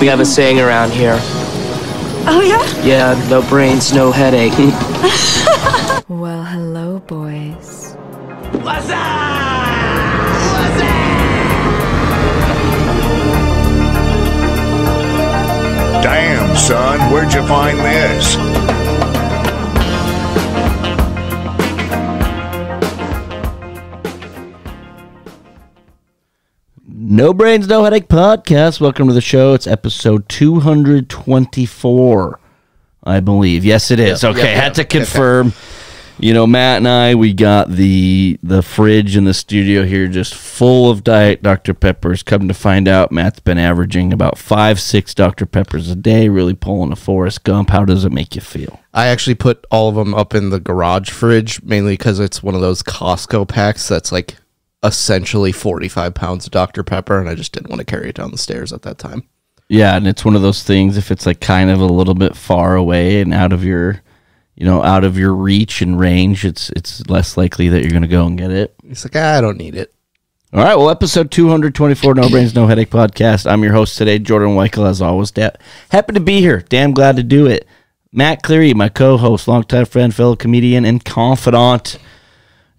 We have a saying around here. Oh, yeah? Yeah, no brains, no headache. Well, hello, boys. What's up? What's up? Damn, son, where'd you find this? No Brains, No Headache podcast. Welcome to the show. It's episode 224, I believe. Yes, it is. Yep, okay, yep, had to confirm. You know, Matt and I, we got the fridge in the studio here just full of Diet Dr. Peppers. Come to find out, Matt's been averaging about 5-6 Dr. Peppers a day, really pulling a Forrest Gump. How does it make you feel? I actually put all of them up in the garage fridge, mainly because it's one of those Costco packs that's like essentially 45 pounds of Dr. Pepper, and I just didn't want to carry it down the stairs at that time. Yeah, and it's one of those things, if it's like kind of a little bit far away and out of your reach and range, it's less likely that you're going to go and get it. It's like, I don't need it. All right, well, episode 224, No Brains, No Headache podcast. I'm your host today, Jordan Weichel, as always. Happy to be here. Damn glad to do it. Matt Cleary, my co-host, longtime friend, fellow comedian, and confidant.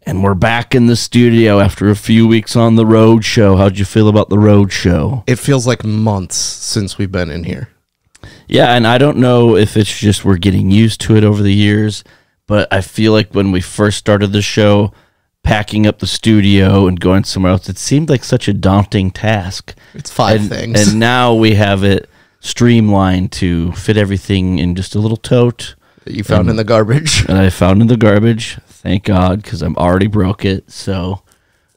And we're back in the studio after a few weeks on the road show. How'd you feel about the road show? It feels like months since we've been in here. Yeah, and I don't know if it's just we're getting used to it over the years, but I feel like when we first started the show, packing up the studio and going somewhere else, it seemed like such a daunting task. It's five things. And now we have it streamlined to fit everything in just a little tote. That you found in the garbage. And I found in the garbage, thank God, because I'm already broke it. So,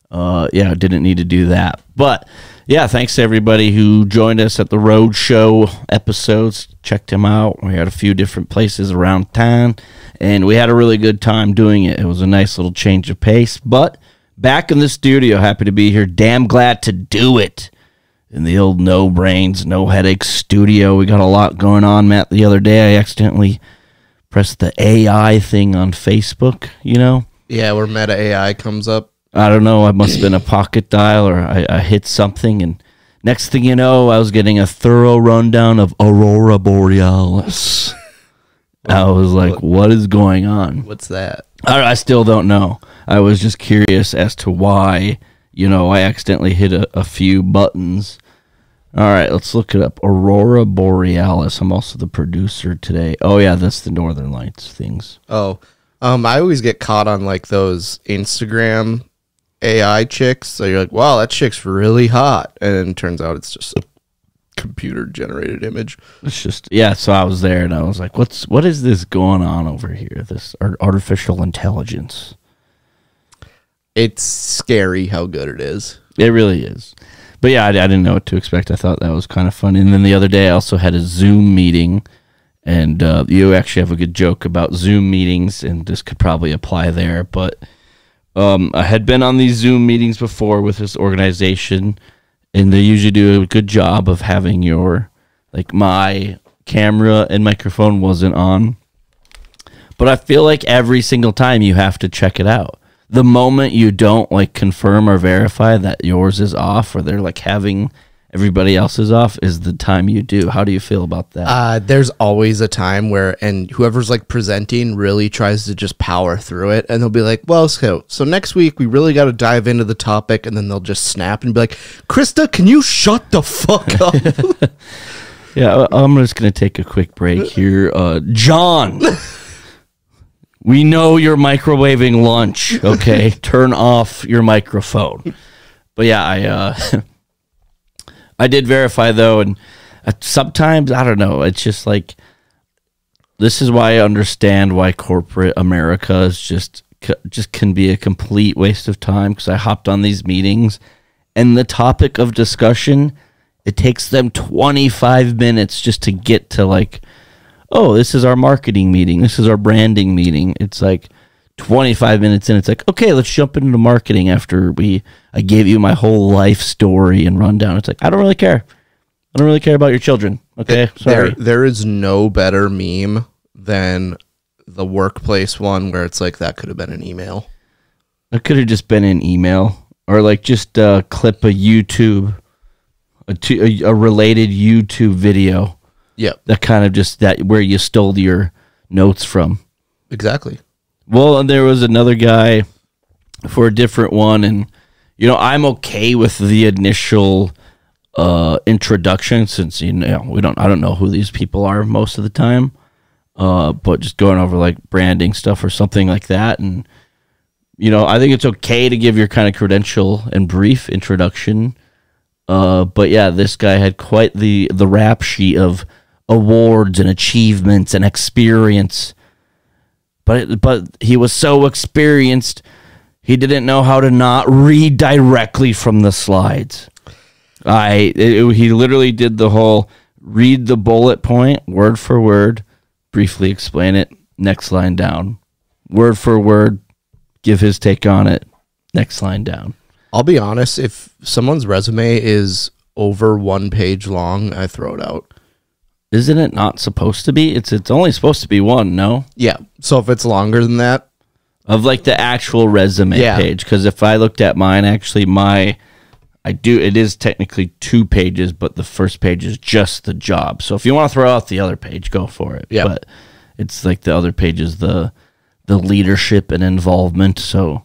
I didn't need to do that. But, yeah, thanks to everybody who joined us at the road show episodes. Checked them out. We had a few different places around town, and we had a really good time doing it. It was a nice little change of pace. But back in the studio, happy to be here. Damn glad to do it in the old No Brains, No Headache studio. We got a lot going on, Matt. The other day, I accidentally pressed the AI thing on Facebook, you know? Yeah, where Meta AI comes up. I don't know. I must have been a pocket dial, or I hit something, and next thing you know, I was getting a thorough rundown of Aurora Borealis. I was like, what is going on? What's that? I still don't know. I was just curious as to why, I accidentally hit a few buttons. All right, let's look it up. Aurora Borealis. I'm also the producer today. Oh, yeah, that's the Northern Lights things. Oh, I always get caught on like those Instagram AI chicks. So you're like, wow, that chick's really hot. And then it turns out it's just a computer generated image. It's just, so I was there and I was like, what is this going on over here? This artificial intelligence. It's scary how good it is. It really is. But yeah, I didn't know what to expect. I thought that was kind of fun. And then the other day I also had a Zoom meeting, and you actually have a good joke about Zoom meetings, and this could probably apply there. But I had been on these Zoom meetings before with this organization, and they usually do a good job of having my camera and microphone wasn't on. But I feel like every single time you have to check it out. The moment you don't confirm or verify that yours is off, or they're having everybody else's off, is the time you do. How do you feel about that? There's always a time where, and whoever's presenting really tries to just power through it, and they'll be like, well, so next week we really got to dive into the topic, and then they'll just snap and be like, Krista, can you shut the fuck up? Yeah, I'm just going to take a quick break here. John, we know you're microwaving lunch, okay? Turn off your microphone. But yeah, I did verify, though, and sometimes, I don't know, it's just this is why I understand why corporate America is just can be a complete waste of time, because I hopped on these meetings, and the topic of discussion, it takes them 25 minutes just to get to, oh, this is our marketing meeting, this is our branding meeting. It's 25 minutes in, it's okay, let's jump into marketing after I gave you my whole life story and rundown. It's I don't really care. I don't really care about your children. Okay, sorry. There is no better meme than the workplace one where it's that could have been an email. It could have just been an email, or just clip a YouTube a related YouTube video. Yep. That kind of just that where you stole your notes from. Exactly. Well, and there was another guy for a different one, and I'm okay with the initial introduction since I don't know who these people are most of the time, but just going over like branding stuff or something like that, and I think it's okay to give your kind of credential and brief introduction. But yeah, this guy had quite the rap sheet of awards and achievements and experience. But he was so experienced, he didn't know how to not read directly from the slides. He literally did the whole read the bullet point, word for word, briefly explain it, next line down. Word for word, give his take on it, next line down. I'll be honest, if someone's resume is over 1 page long, I throw it out. Isn't it not supposed to be? It's only supposed to be one, no? Yeah. So if it's longer than that, of like the actual resume page, because if I looked at mine, actually it is technically 2 pages, but the first page is just the job. So if you want to throw out the other page, go for it. Yeah. But it's like the other page is the leadership and involvement. So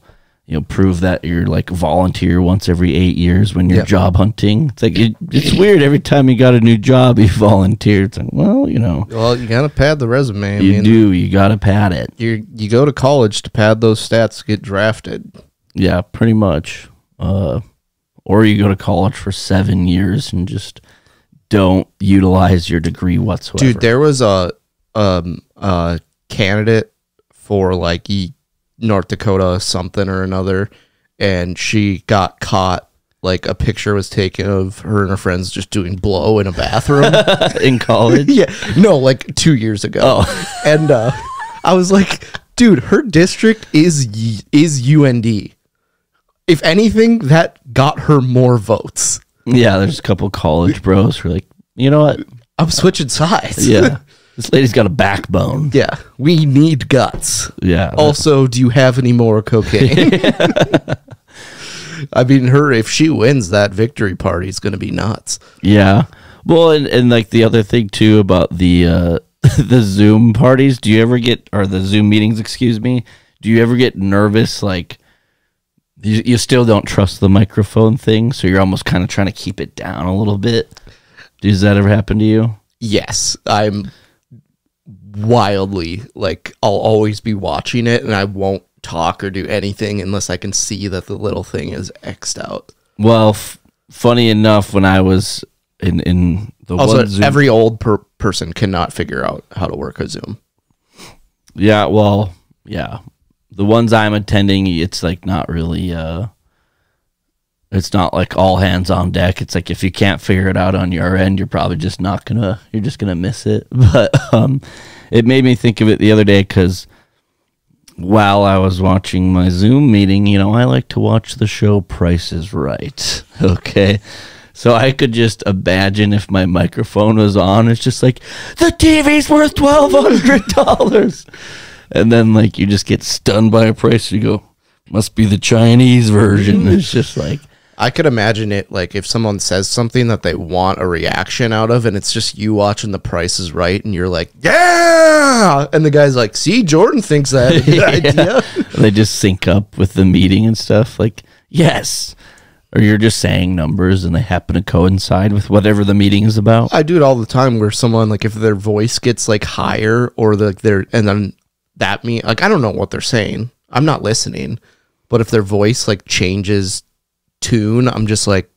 prove that you're like volunteer once every 8 years when you're job hunting. It's like it's weird every time you got a new job you volunteer. It's like, well, well, you gotta pad the resume. You gotta pad it. You go to college to pad those stats to get drafted. Yeah, pretty much. Or you go to college for 7 years and just don't utilize your degree whatsoever. Dude, there was a candidate for like North Dakota something or another, and she got caught. Like a picture was taken of her and her friends just doing blow in a bathroom in college. Yeah, no, like 2 years ago. Oh. And I was like, dude, her district is UND. If anything, that got her more votes. Yeah, there's a couple college bros who are like, you know what? I'm switching sides. Yeah. This lady's got a backbone. Yeah. We need guts. Yeah. Also, do you have any more cocaine? I mean, if she wins, that victory party is going to be nuts. Yeah. Well, and like the other thing too about the the Zoom parties, or the Zoom meetings, excuse me, do you ever get nervous? Like you still don't trust the microphone thing, so you're almost kind of trying to keep it down a little bit. Does that ever happen to you? Yes. I'm wildly, like, I'll always be watching it and I won't talk or do anything unless I can see that the little thing is X'd out. Well, funny enough, when I was in the also, one Zoom, every old person cannot figure out how to work a Zoom. Yeah, well, yeah. The ones I'm attending, it's like not really, it's not like all hands on deck. It's like if you can't figure it out on your end, you're probably just you're just gonna miss it. But it made me think of it the other day because while I was watching my Zoom meeting, I like to watch the show Price is Right. Okay. So I could just imagine if my microphone was on, it's just like, the TV's worth $1,200. And then like you just get stunned by a price. You go, must be the Chinese version. It's just like, I could imagine it like if someone says something that they want a reaction out of and it's just you watching The Price is Right and you're like, yeah! And the guy's like, see, Jordan thinks that a good idea. They just sync up with the meeting and stuff like, yes. Or you're just saying numbers and they happen to coincide with whatever the meeting is about. I do it all the time where someone, like if their voice gets like higher or and then that like I don't know what they're saying. I'm not listening. But if their voice like changes tune, I'm just like,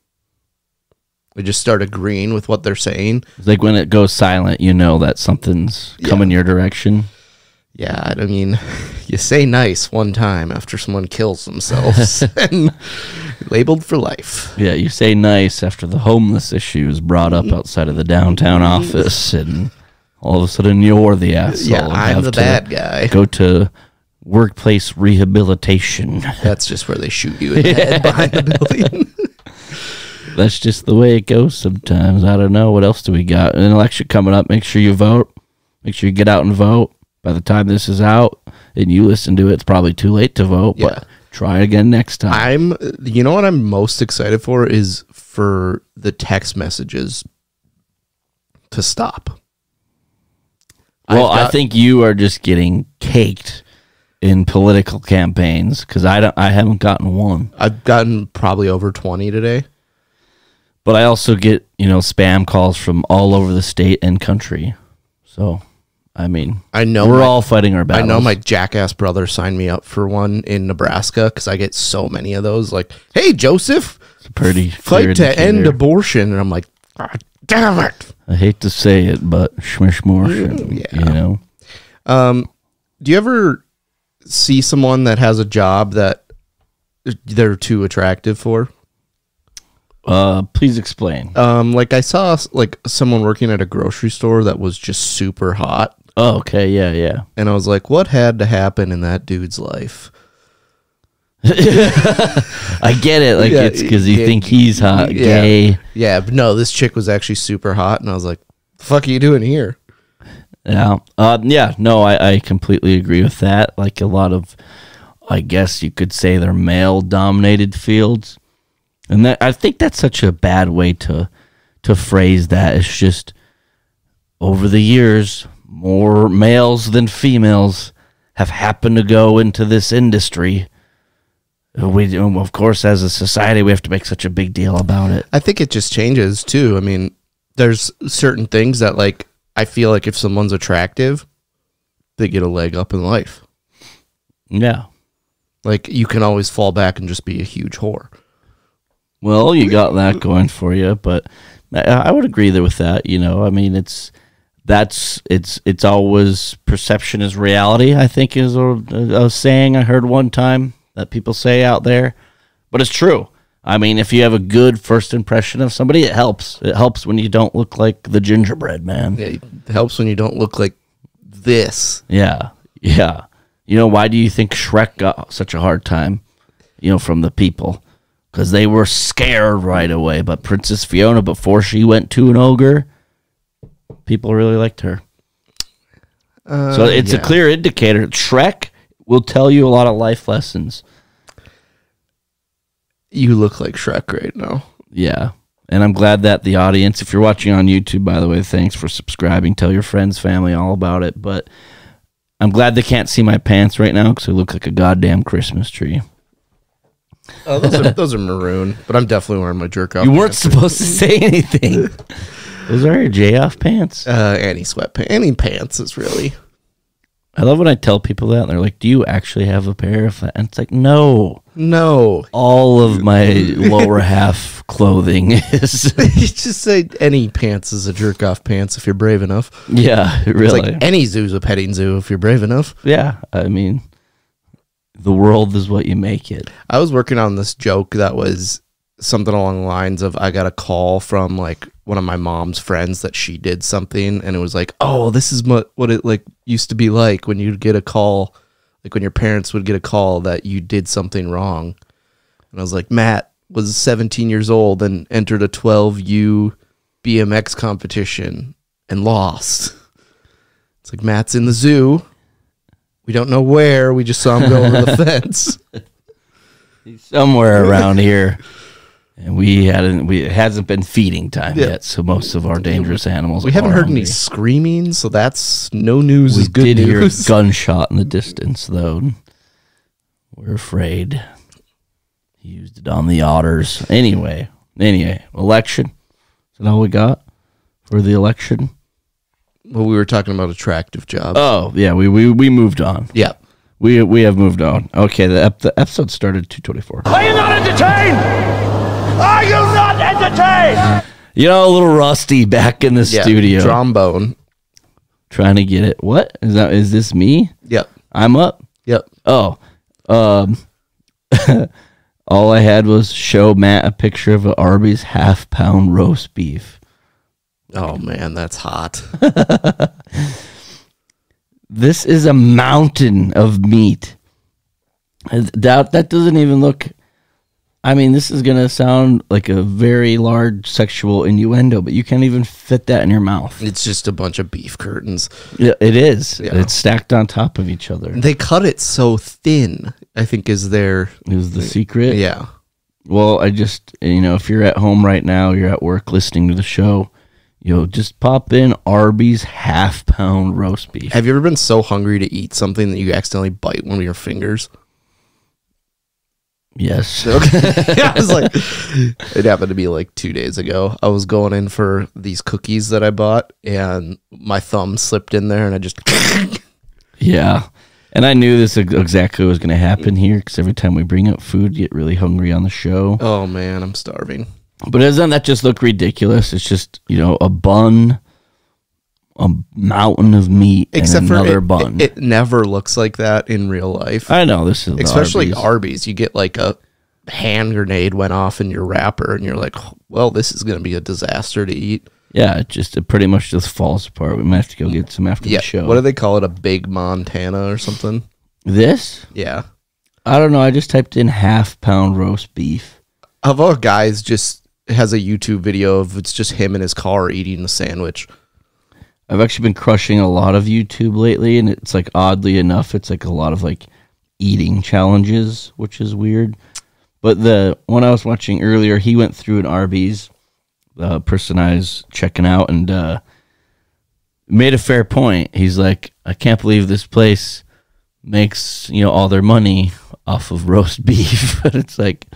I just start agreeing with what they're saying. It's like when it goes silent, that something's coming your direction. Yeah, I mean, you say nice one time after someone kills themselves and labeled for life. Yeah, you say nice after the homeless issue is brought up outside of the downtown office and all of a sudden you're the asshole. Yeah, I'm the bad guy. Go to workplace rehabilitation. That's just where they shoot you in the head behind the building. That's just the way it goes sometimes. I don't know. What else do we got? An election coming up. Make sure you vote. Make sure you get out and vote. By the time this is out and you listen to it, it's probably too late to vote. Yeah. But try again next time. You know what I'm most excited for is for the text messages to stop. Well, I think you are just getting caked in political campaigns because I haven't gotten one. I've gotten probably over 20 today. But I also get, spam calls from all over the state and country. So, I mean, we're all fighting our battles. I know my jackass brother signed me up for one in Nebraska because I get so many of those. Like, hey, Joseph, it's a pretty fight to end abortion. And I'm like, God damn it. I hate to say it, but schmishmortion, do you ever see someone that has a job that they're too attractive for? Please explain. Like I saw like someone working at a grocery store that was just super hot. Oh, okay, yeah. And I was like, what had to happen in that dude's life? I get it. Like it's because you think he's hot, gay. Yeah, but no, this chick was actually super hot, and I was like, the fuck are you doing here? Yeah. No, I completely agree with that. Like a lot of, I guess you could say they're male-dominated fields. And I think that's such a bad way to phrase that. It's just over the years, more males than females have happened to go into this industry. We, of course, as a society, we have to make such a big deal about it. I think it just changes too. I mean, there's certain things that like I feel like if someone's attractive, they get a leg up in life. Yeah. Like you can always fall back and just be a huge whore. Well, you got that going for you, but I would agree there with that. I mean, it's always perception is reality. I think is a saying I heard one time that people say out there, but it's true. I mean, if you have a good first impression of somebody, it helps. It helps when you don't look like the gingerbread man. Yeah, it helps when you don't look like this. Yeah. Why do you think Shrek got such a hard time? From the people. Because they were scared right away. But Princess Fiona, before she went to an ogre, people really liked her. So it's a clear indicator. Shrek will tell you a lot of life lessons. You look like Shrek right now. Yeah. And I'm glad that the audience, if you're watching on YouTube, by the way, thanks for subscribing. Tell your friends, family, all about it. But I'm glad they can't see my pants right now because I look like a goddamn Christmas tree. Oh, those are maroon, but I'm definitely wearing my jerk off. You weren't supposed to say anything. Those are your J off pants. Any sweatpants, any pants is really. I love when I tell people that and they're like, "Do you actually have a pair of?" And it's like, no. All of my lower half clothing is. You just say any pants is a jerk off pants if you're brave enough. Yeah, really. It's like any zoo's a petting zoo if you're brave enough. Yeah, I mean. The world is what you make it. I was working on this joke that was something along the lines of I got a call from like one of my mom's friends that she did something and it was like, oh, this is what it like used to be like when you'd get a call, like when your parents would get a call that you did something wrong. And I was like, Matt was 17 years old and entered a 12U BMX competition and lost. It's like Matt's in the zoo. We don't know where. We just saw him go over the fence. He's somewhere around here, and it hasn't been feeding time yet. So most of our dangerous animals. We haven't heard any screaming, so that's no news. Is good news. We did hear a gunshot in the distance, though. We're afraid. He used it on the otters. Anyway, election. Is that all we got for the election? Well, we were talking about attractive jobs. Oh, yeah, we moved on. Yeah. We have moved on. Okay, the episode started at 2:24. Are you not entertained? Are you not entertained? A little rusty back in the studio. Trombone. Trying to get it. What? Is this me? Yep. I'm up? Yep. Oh. All I had was show Matt a picture of an Arby's half-pound roast beef. Oh, man, that's hot. This is a mountain of meat. That doesn't even look... I mean, this is going to sound like a very large sexual innuendo, but you can't even fit that in your mouth. It's just a bunch of beef curtains. Yeah, it is. Yeah. It's stacked on top of each other. They cut it so thin, I think is the secret. Yeah. Well, I just, if you're at home right now, you're at work listening to the show, just pop in Arby's half-pound roast beef. Have you ever been so hungry to eat something that you accidentally bite one of your fingers? Yes. Okay. I was like, it happened to be like 2 days ago. I was going in for these cookies that I bought, and my thumb slipped in there, and I just... Yeah. And I knew this exactly was going to happen here, because every time we bring up food, you get really hungry on the show. Oh, man, I'm starving. But doesn't that just look ridiculous? It's just, a bun, a mountain of meat, Except and another bun. It never looks like that in real life. I know, this is especially Arby's. You get like a hand grenade went off in your wrapper, and you're like, well, this is going to be a disaster to eat. Yeah, it pretty much just falls apart. We might have to go get some after the show. What do they call it? A Big Montana or something? This? Yeah. I don't know. I just typed in half-pound roast beef. Of all guys, just has a YouTube video of it's just him in his car eating a sandwich. I've actually been crushing a lot of YouTube lately, and it's like, oddly enough, it's like a lot of like eating challenges, which is weird. But the one I was watching earlier, he went through an Arby's, the person I was checking out, and made a fair point. He's like, I can't believe this place makes, all their money off of roast beef. But it's like,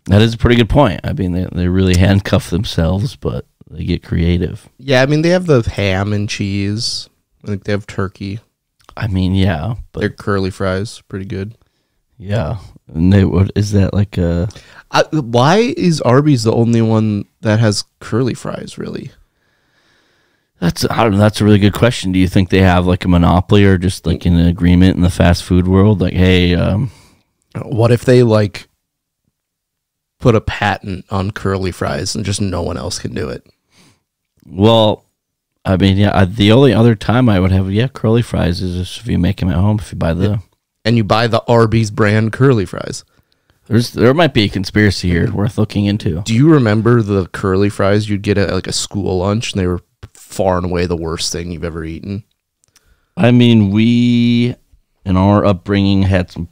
that is a pretty good point. I mean, they really handcuff themselves, but they get creative. Yeah, I mean, they have the ham and cheese. I think they have turkey. I mean, yeah. But their curly fries, pretty good. Yeah. And what is that like a... why is Arby's the only one that has curly fries, really? I don't know. That's a really good question. Do you think they have like a monopoly or just like an agreement in the fast food world? Like, hey... what if they like put a patent on curly fries and just no one else can do it? Well, I mean, yeah, the only other time I would have, curly fries is if you make them at home, if you buy the... And you buy the Arby's brand curly fries. There might be a conspiracy here worth looking into. Do you remember the curly fries you'd get at like a school lunch, and they were far and away the worst thing you've ever eaten? I mean, we, in our upbringing, had some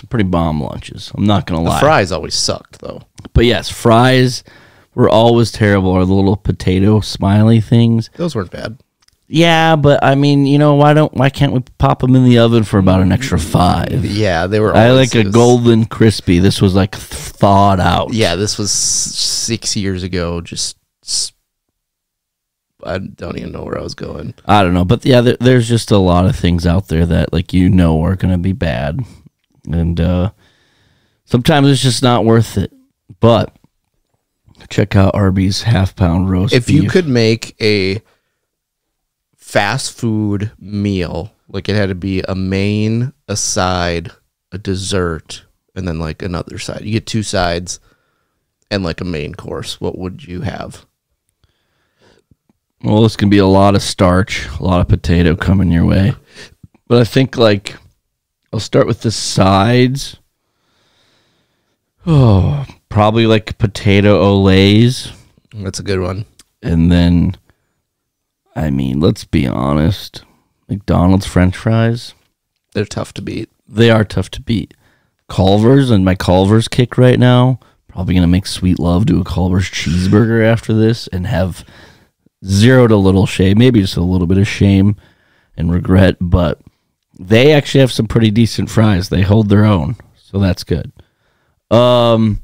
pretty bomb lunches. I'm not going to lie. The fries always sucked, though. But yes, fries were always terrible, or the little potato smiley things. Those weren't bad. Yeah, but I mean, why can't we pop them in the oven for about an extra 5? Yeah, they were. I like a golden crispy. This was like thawed out. Yeah, this was 6 years ago. Just I don't even know where I was going. I don't know, but yeah, there's just a lot of things out there that are going to be bad, and sometimes it's just not worth it. But check out Arby's half-pound roast beef. If you could make a fast food meal, like it had to be a main, a side, a dessert, and then like another side. You get 2 sides and like a main course. What would you have? Well, it's going to be a lot of starch, a lot of potato coming your way. But I think like I'll start with the sides. Oh, probably like potato olays. That's a good one. And then, I mean, let's be honest. McDonald's French fries. They're tough to beat. They are tough to beat. Culver's and my Culver's kick right now. Probably going to make sweet love to a Culver's cheeseburger after this and have zero to little shame. Maybe just a little bit of shame and regret. But they actually have some pretty decent fries. They hold their own. So that's good. But I'm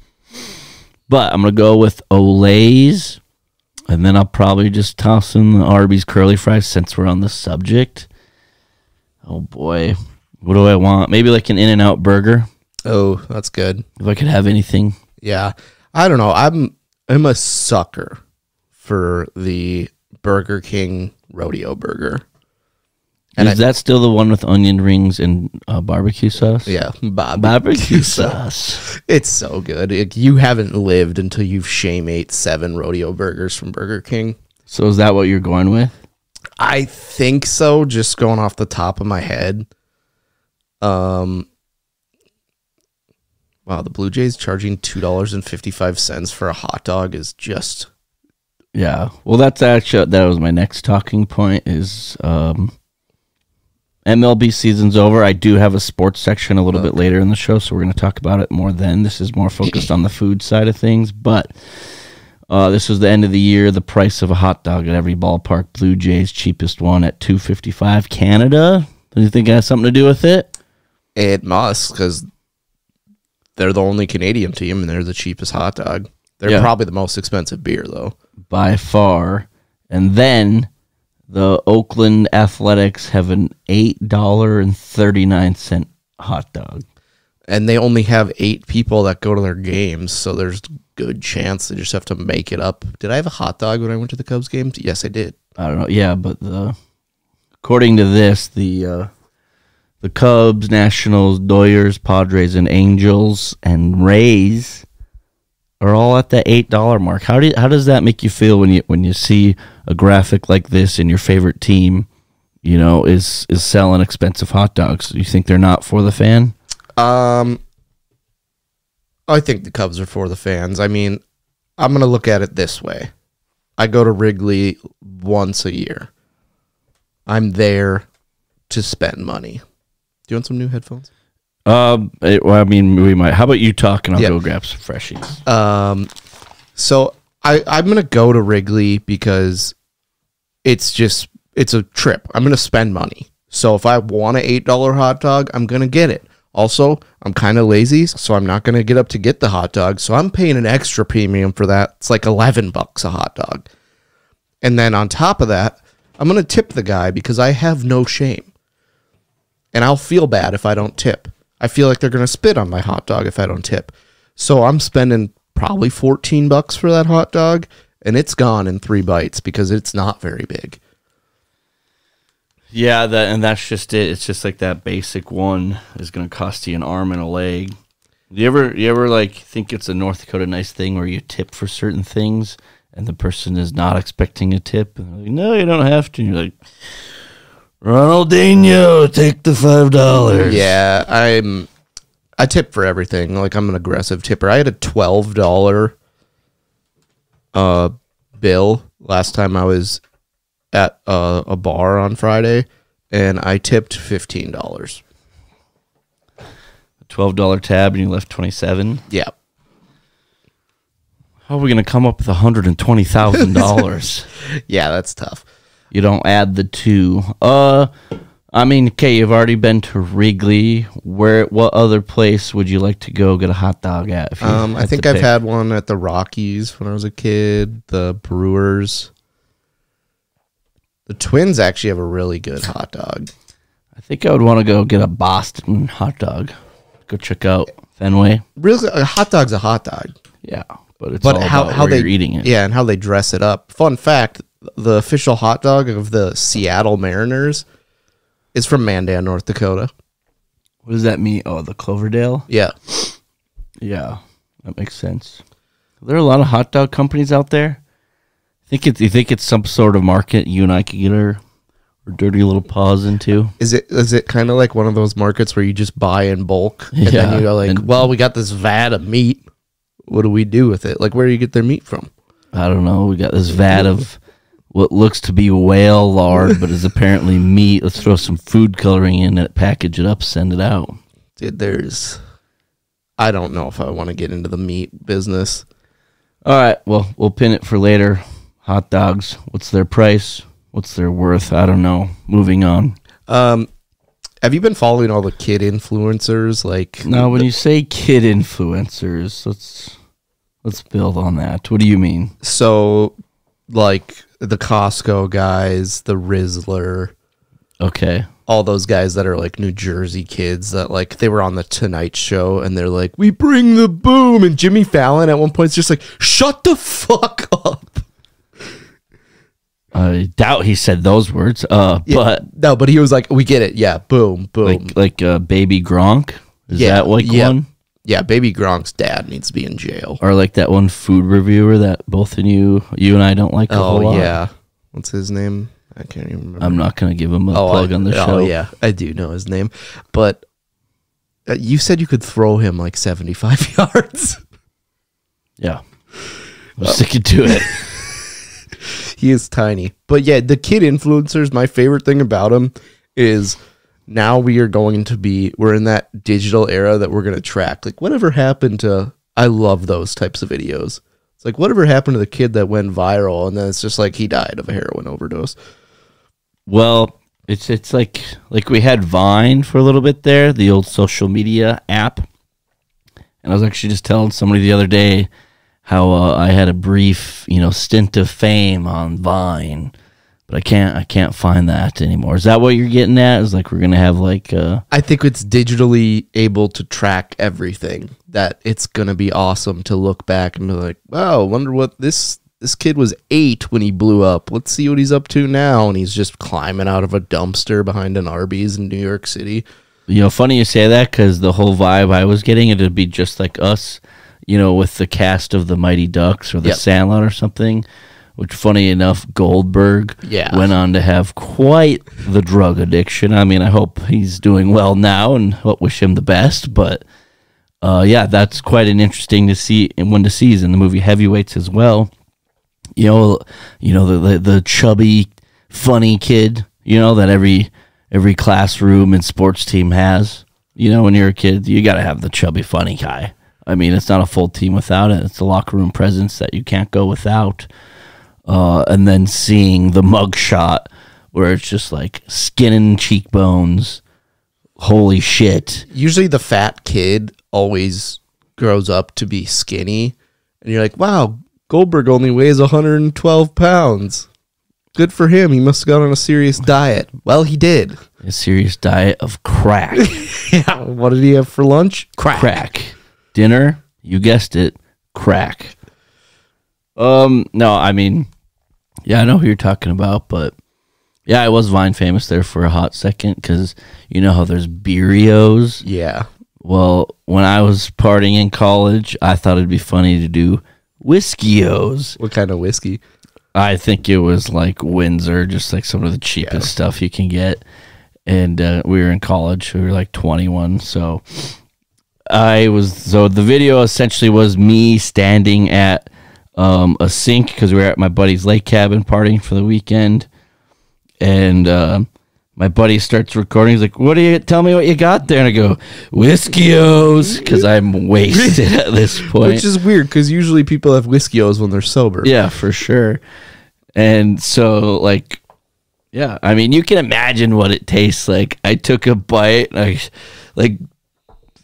going to go with Olays. And then I'll probably just toss in the Arby's curly fries since we're on the subject. Oh, boy. What do I want? Maybe like an In-N-Out burger. Oh, that's good. If I could have anything. Yeah. I don't know. I'm a sucker for the Burger King rodeo burger. And is that still the one with onion rings and barbecue sauce? Yeah, barbecue sauce. It's so good. You haven't lived until you've shame ate 7 rodeo burgers from Burger King. So is that what you're going with? I think so, just going off the top of my head. Wow, the Blue Jays charging $2.55 for a hot dog is just... Yeah, well, that was my next talking point is... MLB season's over. I do have a sports section a little bit later in the show, so we're going to talk about it more then. This is more focused on the food side of things, but this was the end of the year. The price of a hot dog at every ballpark. Blue Jays, cheapest one at $2.55. Canada, do you think it has something to do with it? It must, because they're the only Canadian team, and they're the cheapest hot dog. They're probably the most expensive beer, though. By far. And then the Oakland Athletics have an $8.39 hot dog. And they only have 8 people that go to their games, so there's good chance they just have to make it up. Did I have a hot dog when I went to the Cubs games? Yes, I did. I don't know. Yeah, but according to this, the Cubs, Nationals, Doyers, Padres, and Angels, and Rays are all at the $8 mark. How does that make you feel when you see a graphic like this and your favorite team, is selling expensive hot dogs? Do you think they're not for the fan? I think the Cubs are for the fans. I mean, I'm going to look at it this way. I go to Wrigley once a year. I'm there to spend money. Do you want some new headphones? We might. How about you talk and I'll go grab some freshies? So I'm going to go to Wrigley because it's a trip. I'm going to spend money. So if I want an $8 hot dog, I'm going to get it. Also, I'm kind of lazy, so I'm not going to get up to get the hot dog. So I'm paying an extra premium for that. It's like $11 a hot dog. And then on top of that, I'm going to tip the guy because I have no shame. And I'll feel bad if I don't tip. I feel like they're going to spit on my hot dog if I don't tip. So I'm spending probably $14 for that hot dog, and it's gone in 3 bites because it's not very big. Yeah, that's just it. It's just like that basic one is going to cost you an arm and a leg. You ever like think it's a North Dakota nice thing where you tip for certain things and the person is not expecting a tip? And they're like, no, you don't have to. And you're like, Ronaldinho, take the $5. Yeah, I tip for everything. Like, I'm an aggressive tipper. I had a $12 bill last time I was at a bar on Friday, and I tipped $15. A $12 tab, and you left $27. Yeah. How are we going to come up with $120,000? Yeah, that's tough. You don't add the 2. Okay, you've already been to Wrigley. What other place would you like to go get a hot dog at? If you I think I've had one at the Rockies when I was a kid. The Brewers. The Twins actually have a really good hot dog. I think I would want to go get a Boston hot dog. Go check out Fenway. Really, a hot dog's a hot dog. Yeah, but it's all about how you're eating it. Yeah, and how they dress it up. Fun fact, the official hot dog of the Seattle Mariners is from Mandan, North Dakota. What does that mean? Oh, the Cloverdale? Yeah. Yeah, that makes sense. Are there a lot of hot dog companies out there? You think it's some sort of market you and I could get our dirty little paws into? Is it kind of like one of those markets where you just buy in bulk and then you go like, well, we got this vat of meat. What do we do with it? Like, where do you get their meat from? I don't know. We got this vat of what looks to be whale lard, but is apparently meat. Let's throw some food coloring in it, package it up, send it out. Dude, I don't know if I want to get into the meat business. All right, well, we'll pin it for later. Hot dogs, what's their price? What's their worth? I don't know. Moving on. Have you been following all the kid influencers? When you say kid influencers, let's build on that. What do you mean? So, like the Costco guys, the Rizzler. Okay. All those guys that are like New Jersey kids that like they were on the Tonight Show and they're like, we bring the boom. And Jimmy Fallon at one point is just like, shut the fuck up. I doubt he said those words. But he was like, we get it. Yeah. Boom, boom. Like Baby Gronk. Is that like one? Yeah. Baby Gronk's dad needs to be in jail. Or like that one food reviewer that both of you and I don't like a whole lot. Yeah. What's his name? I can't even remember. I'm not going to give him a plug on the show. Oh, yeah. I do know his name. But you said you could throw him like 75 yards. Yeah. I'm sticking to it. He is tiny. But yeah, the kid influencers, my favorite thing about them is now we're in that digital era that we're going to track. Like, whatever happened to, I love those types of videos. It's like, whatever happened to the kid that went viral, and then it's just like he died of a heroin overdose. Well, it's like we had Vine for a little bit there, the old social media app. And I was actually just telling somebody the other day how I had a brief, stint of fame on Vine, but I can't find that anymore. Is that what you're getting at? Is like we're gonna have like? I think it's digitally able to track everything. That it's gonna be awesome to look back and be like, wow, I wonder what this kid was 8 when he blew up. Let's see what he's up to now. And he's just climbing out of a dumpster behind an Arby's in New York City. Funny you say that, because the whole vibe I was getting, it'd be just like us, with the cast of the Mighty Ducks or the Sandlot or something, which, funny enough, Goldberg went on to have quite the drug addiction. I mean, I hope he's doing well now and wish him the best, but that's quite an interesting to see one to see is in the movie Heavyweights as well. The chubby, funny kid, that every classroom and sports team has. When you're a kid, you got to have the chubby, funny guy. I mean, it's not a full team without it. It's a locker room presence that you can't go without. And then seeing the mugshot where it's just like skin and cheekbones. Holy shit. Usually the fat kid always grows up to be skinny. And you're like, wow, Goldberg only weighs 112 pounds. Good for him. He must have gone on a serious diet. Well, he did. A serious diet of crack. Yeah. What did he have for lunch? Crack. Dinner, you guessed it, crack. No, I mean, I know who you're talking about, but I was Vine famous there for a hot second because you know how there's Beerios? Yeah. Well, when I was partying in college, I thought it'd be funny to do Whiskios. What kind of whiskey? I think it was like Windsor, just like some of the cheapest stuff you can get. And we were in college. We were like 21. So the video essentially was me standing at a sink because we were at my buddy's lake cabin partying for the weekend. And my buddy starts recording. He's like, tell me what you got there? And I go, Whiskios, because I'm wasted at this point. Which is weird, because usually people have Whiskios when they're sober. Yeah, for sure. And so, I mean, you can imagine what it tastes like. I took a bite. I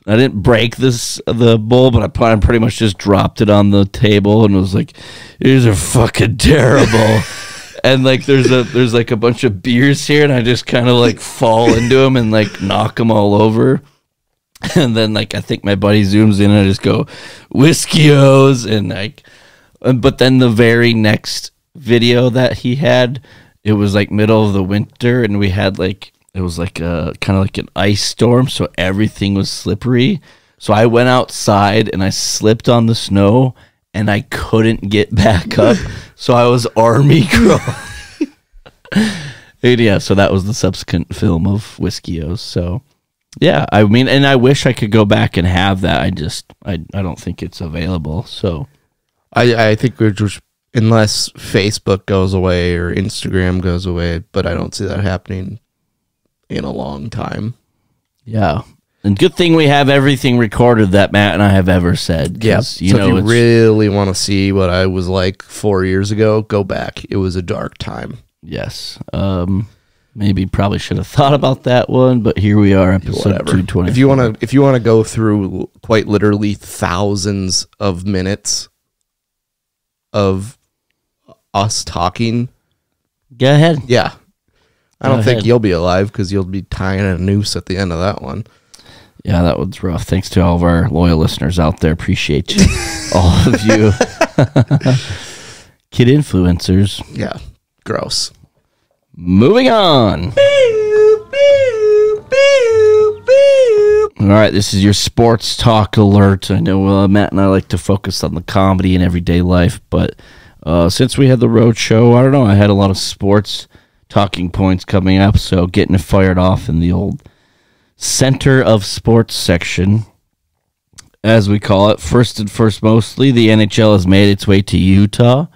didn't break the bowl, but I pretty much just dropped it on the table and was like, these are fucking terrible. And there's a bunch of beers here, and I just kind of fall into them and knock them all over. And then I think my buddy zooms in and I just go, Whiskios, but then the very next video that he had, it was middle of the winter, and we had it was kind of like an ice storm, so everything was slippery. So I went outside and I slipped on the snow and I couldn't get back up. So I was army crawling. And so that was the subsequent film of Whiskios. So I mean, and I wish I could go back and have that. I don't think it's available. So I think we're just, unless Facebook goes away or Instagram goes away, but I don't see that happening in a long time. Yeah. And good thing we have everything recorded that Matt and I have ever said. Yeah. So if you really want to see what I was like 4 years ago, go back. It was a dark time. Yes. Maybe probably should have thought about that one, but here we are, episode 220. If you want to go through quite literally thousands of minutes of us talking, go ahead. Yeah. I don't think you'll be alive because you'll be tying a noose at the end of that one. Yeah, that was rough. Thanks to all of our loyal listeners out there. Appreciate you. All of you. Kid influencers. Yeah. Gross. Moving on. All right, this is your sports talk alert. I know Matt and I like to focus on the comedy in everyday life, but since we had the road show, I don't know, I had a lot of sports talking points coming up, so getting it fired off in the old center of sports section, as we call it. First and first, mostly, the NHL has made its way to Utah,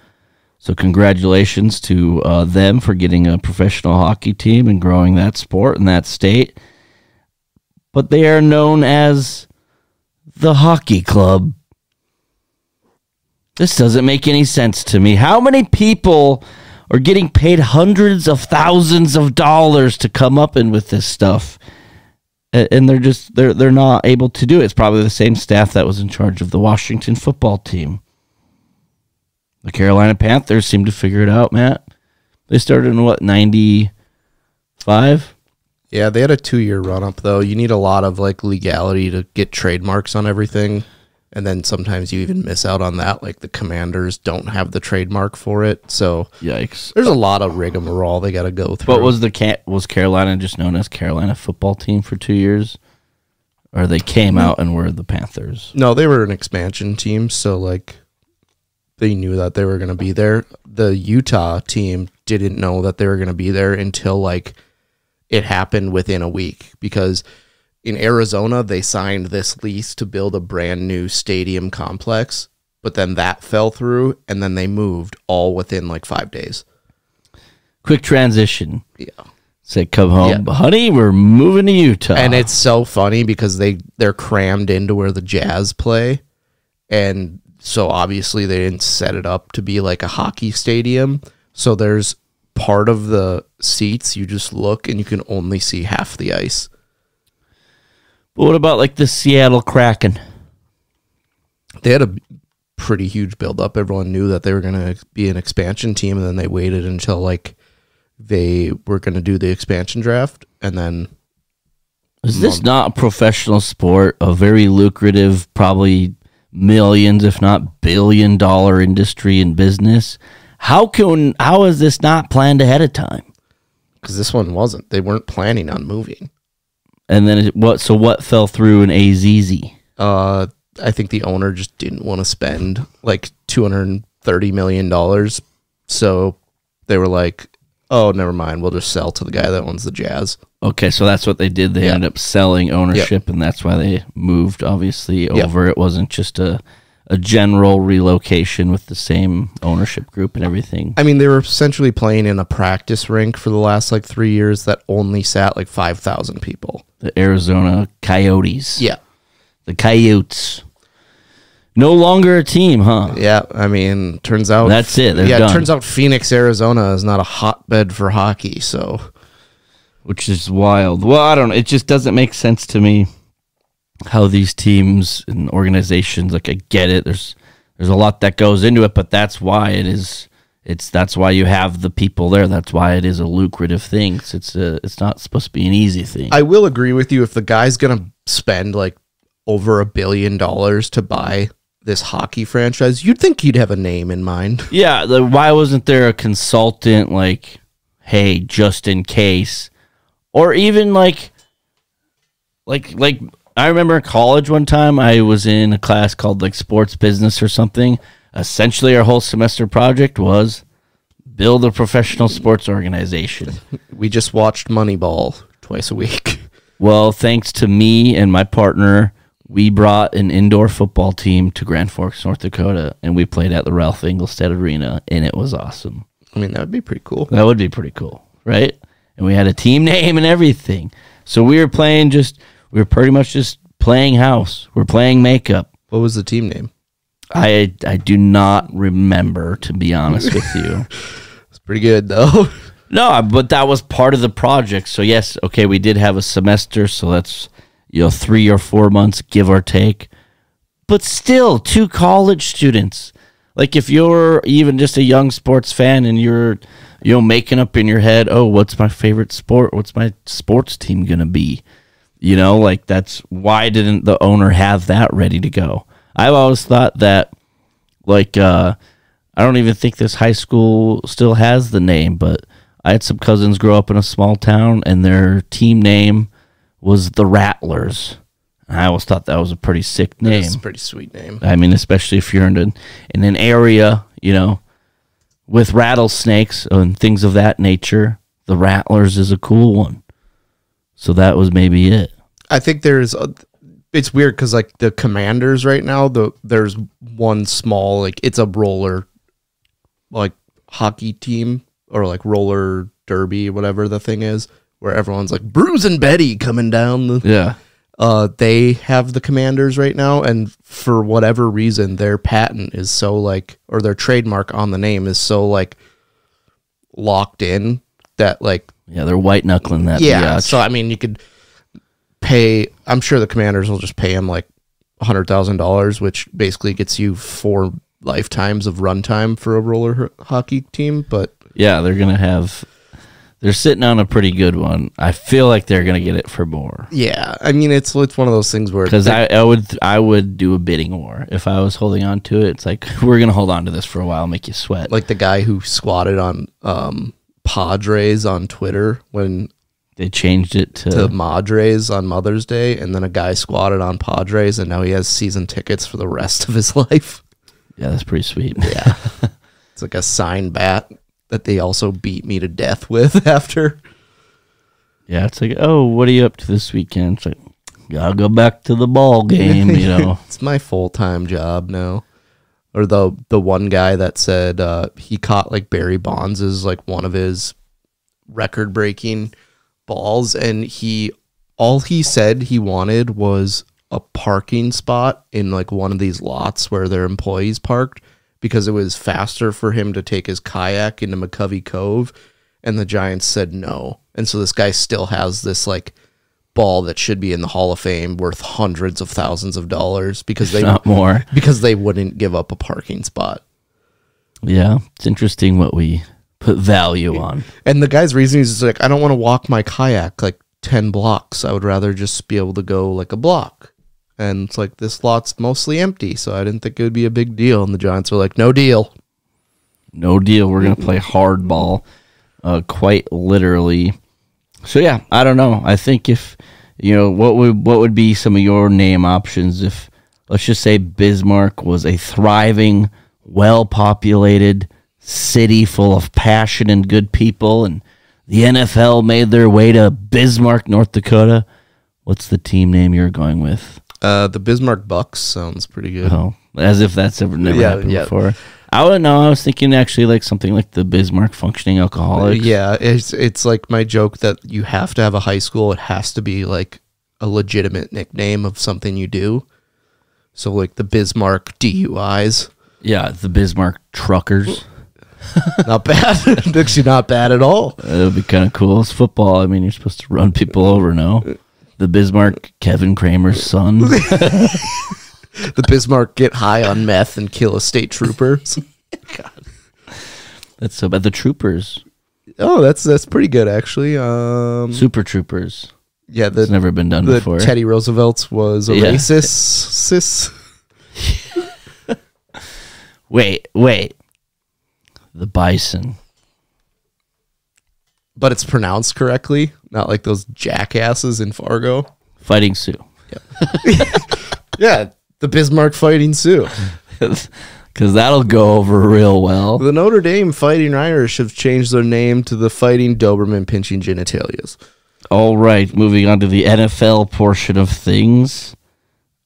so congratulations to them for getting a professional hockey team and growing that sport in that state. but they are known as the hockey club. This doesn't make any sense to me. How many people are getting paid hundreds of thousands of dollars to come up in with this stuff? And they're not able to do it. It's probably the same staff that was in charge of the Washington football team. The Carolina Panthers seem to figure it out, Matt. They started in, 95? Yeah, they had a 2-year run-up, though. You need a lot of legality to get trademarks on everything, and then sometimes you even miss out on that. Like, the Commanders don't have the trademark for it, so... Yikes. There's a lot of rigmarole they got to go through. But was Carolina just known as Carolina football team for 2 years? Or they came out and were the Panthers? No, they were an expansion team, so, they knew that they were going to be there. The Utah team didn't know that they were going to be there until, it happened within a week, because in Arizona, they signed this lease to build a brand new stadium complex, but then that fell through, and then they moved all within 5 days. Quick transition. Yeah. Say, come home. Yeah. Honey, we're moving to Utah. And it's so funny because they're crammed into where the Jazz play, and so obviously they didn't set it up to be like a hockey stadium. So there's part of the seats, you just look and you can only see half the ice. But what about the Seattle Kraken? They had a pretty huge build-up. Everyone knew that they were going to be an expansion team, and then they waited until they were going to do the expansion draft, and then... Is this not a professional sport, a very lucrative, probably millions, if not billion-dollar industry and business? How is this not planned ahead of time? Because this one wasn't. They weren't planning on moving. And then what fell through in AZZ? I think the owner just didn't want to spend $230 million. So they were like, oh, never mind. We'll just sell to the guy that owns the Jazz. Okay, so that's what they did. They ended up selling ownership, and that's why they moved, obviously, over. It wasn't just a general relocation with the same ownership group and everything. I mean, they were essentially playing in a practice rink for the last 3 years that only sat 5,000 people. The Arizona Coyotes. Yeah. The Coyotes. No longer a team, huh? Yeah, I mean, turns out... That's it, they're done. It turns out Phoenix, Arizona is not a hotbed for hockey, so... Which is wild. Well, I don't know. It just doesn't make sense to me how these teams and organizations, I get it. There's a lot that goes into it, but that's why it is... That's why you have the people there. That's why it is a lucrative thing. It's not supposed to be an easy thing. I will agree with you. If the guy's going to spend over $1 billion to buy this hockey franchise, you'd think he'd have a name in mind. Yeah, why wasn't there a consultant hey, just in case, or even like I remember in college one time I was in a class called sports business or something. Essentially, our whole semester project was build a professional sports organization. We just watched Moneyball twice a week. Well, thanks to me and my partner, we brought an indoor football team to Grand Forks, North Dakota, and we played at the Ralph Engelstad Arena, and it was awesome. I mean, that would be pretty cool. That would be pretty cool, right? And we had a team name and everything. So we were pretty much just playing house. We're playing makeup. What was the team name? I do not remember, to be honest with you. It's pretty good, though. No, but that was part of the project. So, yes, okay, we did have a semester, so that's 3 or 4 months, give or take. But still, 2 college students. If you're even just a young sports fan and you're making up in your head, oh, what's my favorite sport? What's my sports team going to be? That's why didn't the owner have that ready to go? I've always thought that, I don't even think this high school still has the name, but I had some cousins grow up in a small town, and their team name was the Rattlers. I always thought that was a pretty sick name. It's a pretty sweet name. I mean, especially if you're in an area, with rattlesnakes and things of that nature, the Rattlers is a cool one. So that was maybe it. I think it's weird because the Commanders right now, there's one small, it's a roller, hockey team or roller derby, whatever the thing is, where everyone's Bruce and Betty coming down. Yeah. They have the Commanders right now, and for whatever reason, their patent is so like, or their trademark on the name is so like locked in that like, Yeah, they're white knuckling that. yeah. biatch. So I mean, you could pay. I'm sure the Commanders will just pay him like $100,000, which basically gets you 4 lifetimes of runtime for a roller hockey team. But yeah, they're sitting on a pretty good one. I feel like they're gonna get it for more. yeah, I mean, it's one of those things where Because I would do a bidding war if I was holding on to it. It's like we're gonna hold on to this for a while, make you sweat. like the guy who squatted on Padres on Twitter when They changed it to Madres on Mother's Day, and then a guy squatted on Padres, and now he has season tickets for the rest of his life. yeah, that's pretty sweet. Yeah, it's like a signed bat that they also beat me to death with after. Yeah, it's like, oh, what are you up to this weekend? It's like, gotta go back to the ball game, you know. It's my full-time job now. Or the one guy that said he caught like Barry Bonds' like one of his record-breaking balls, and all he said he wanted was a parking spot in like one of these lots where their employees parked, because it was faster for him to take his kayak into McCovey Cove, and the Giants said no. And so this guy still has this like ball that should be in the Hall of Fame worth hundreds of thousands of dollars because Not more. because they wouldn't give up a parking spot. Yeah, it's interesting what we put value on. And the guy's reasoning is just like, I don't want to walk my kayak like 10 blocks. I would rather just be able to go like a block. And it's like, this lot's mostly empty, so I didn't think it would be a big deal. And the Giants were like, no deal. No deal. We're going to play hardball, quite literally. So, yeah, I don't know. I think if, what would be some of your name options if, let's just say, Bismarck was a thriving, well-populated city full of passion and good people, and the NFL made their way to Bismarck, North Dakota. What's the team name you're going with? The Bismarck Bucks sounds pretty good. Oh, as if that's never happened before. I wouldn't know. I was thinking actually like something like the Bismarck Functioning Alcoholics. Yeah, it's like my joke that you have to have a high school. It has to be like a legitimate nickname of something you do. So like the Bismarck DUIs. Yeah, the Bismarck Truckers. Not bad. Actually not bad at all. It would be kind of cool. It's football. I mean, you're supposed to run people over, no? The Bismarck Kevin Kramer's son. The Bismarck get high on meth and kill a state trooper. God. That's so bad. The Troopers. Oh, that's pretty good actually. Super Troopers. Yeah, It's never been done before. Teddy Roosevelt's was a racist. Sis. Wait. The Bison. But it's pronounced correctly, not like those jackasses in Fargo. Fighting Sioux. Yeah, the Bismarck Fighting Sioux. Because that'll go over real well. The Notre Dame Fighting Irish have changed their name to the Fighting Doberman Pinching Genitalias. All right, moving on to the NFL portion of things.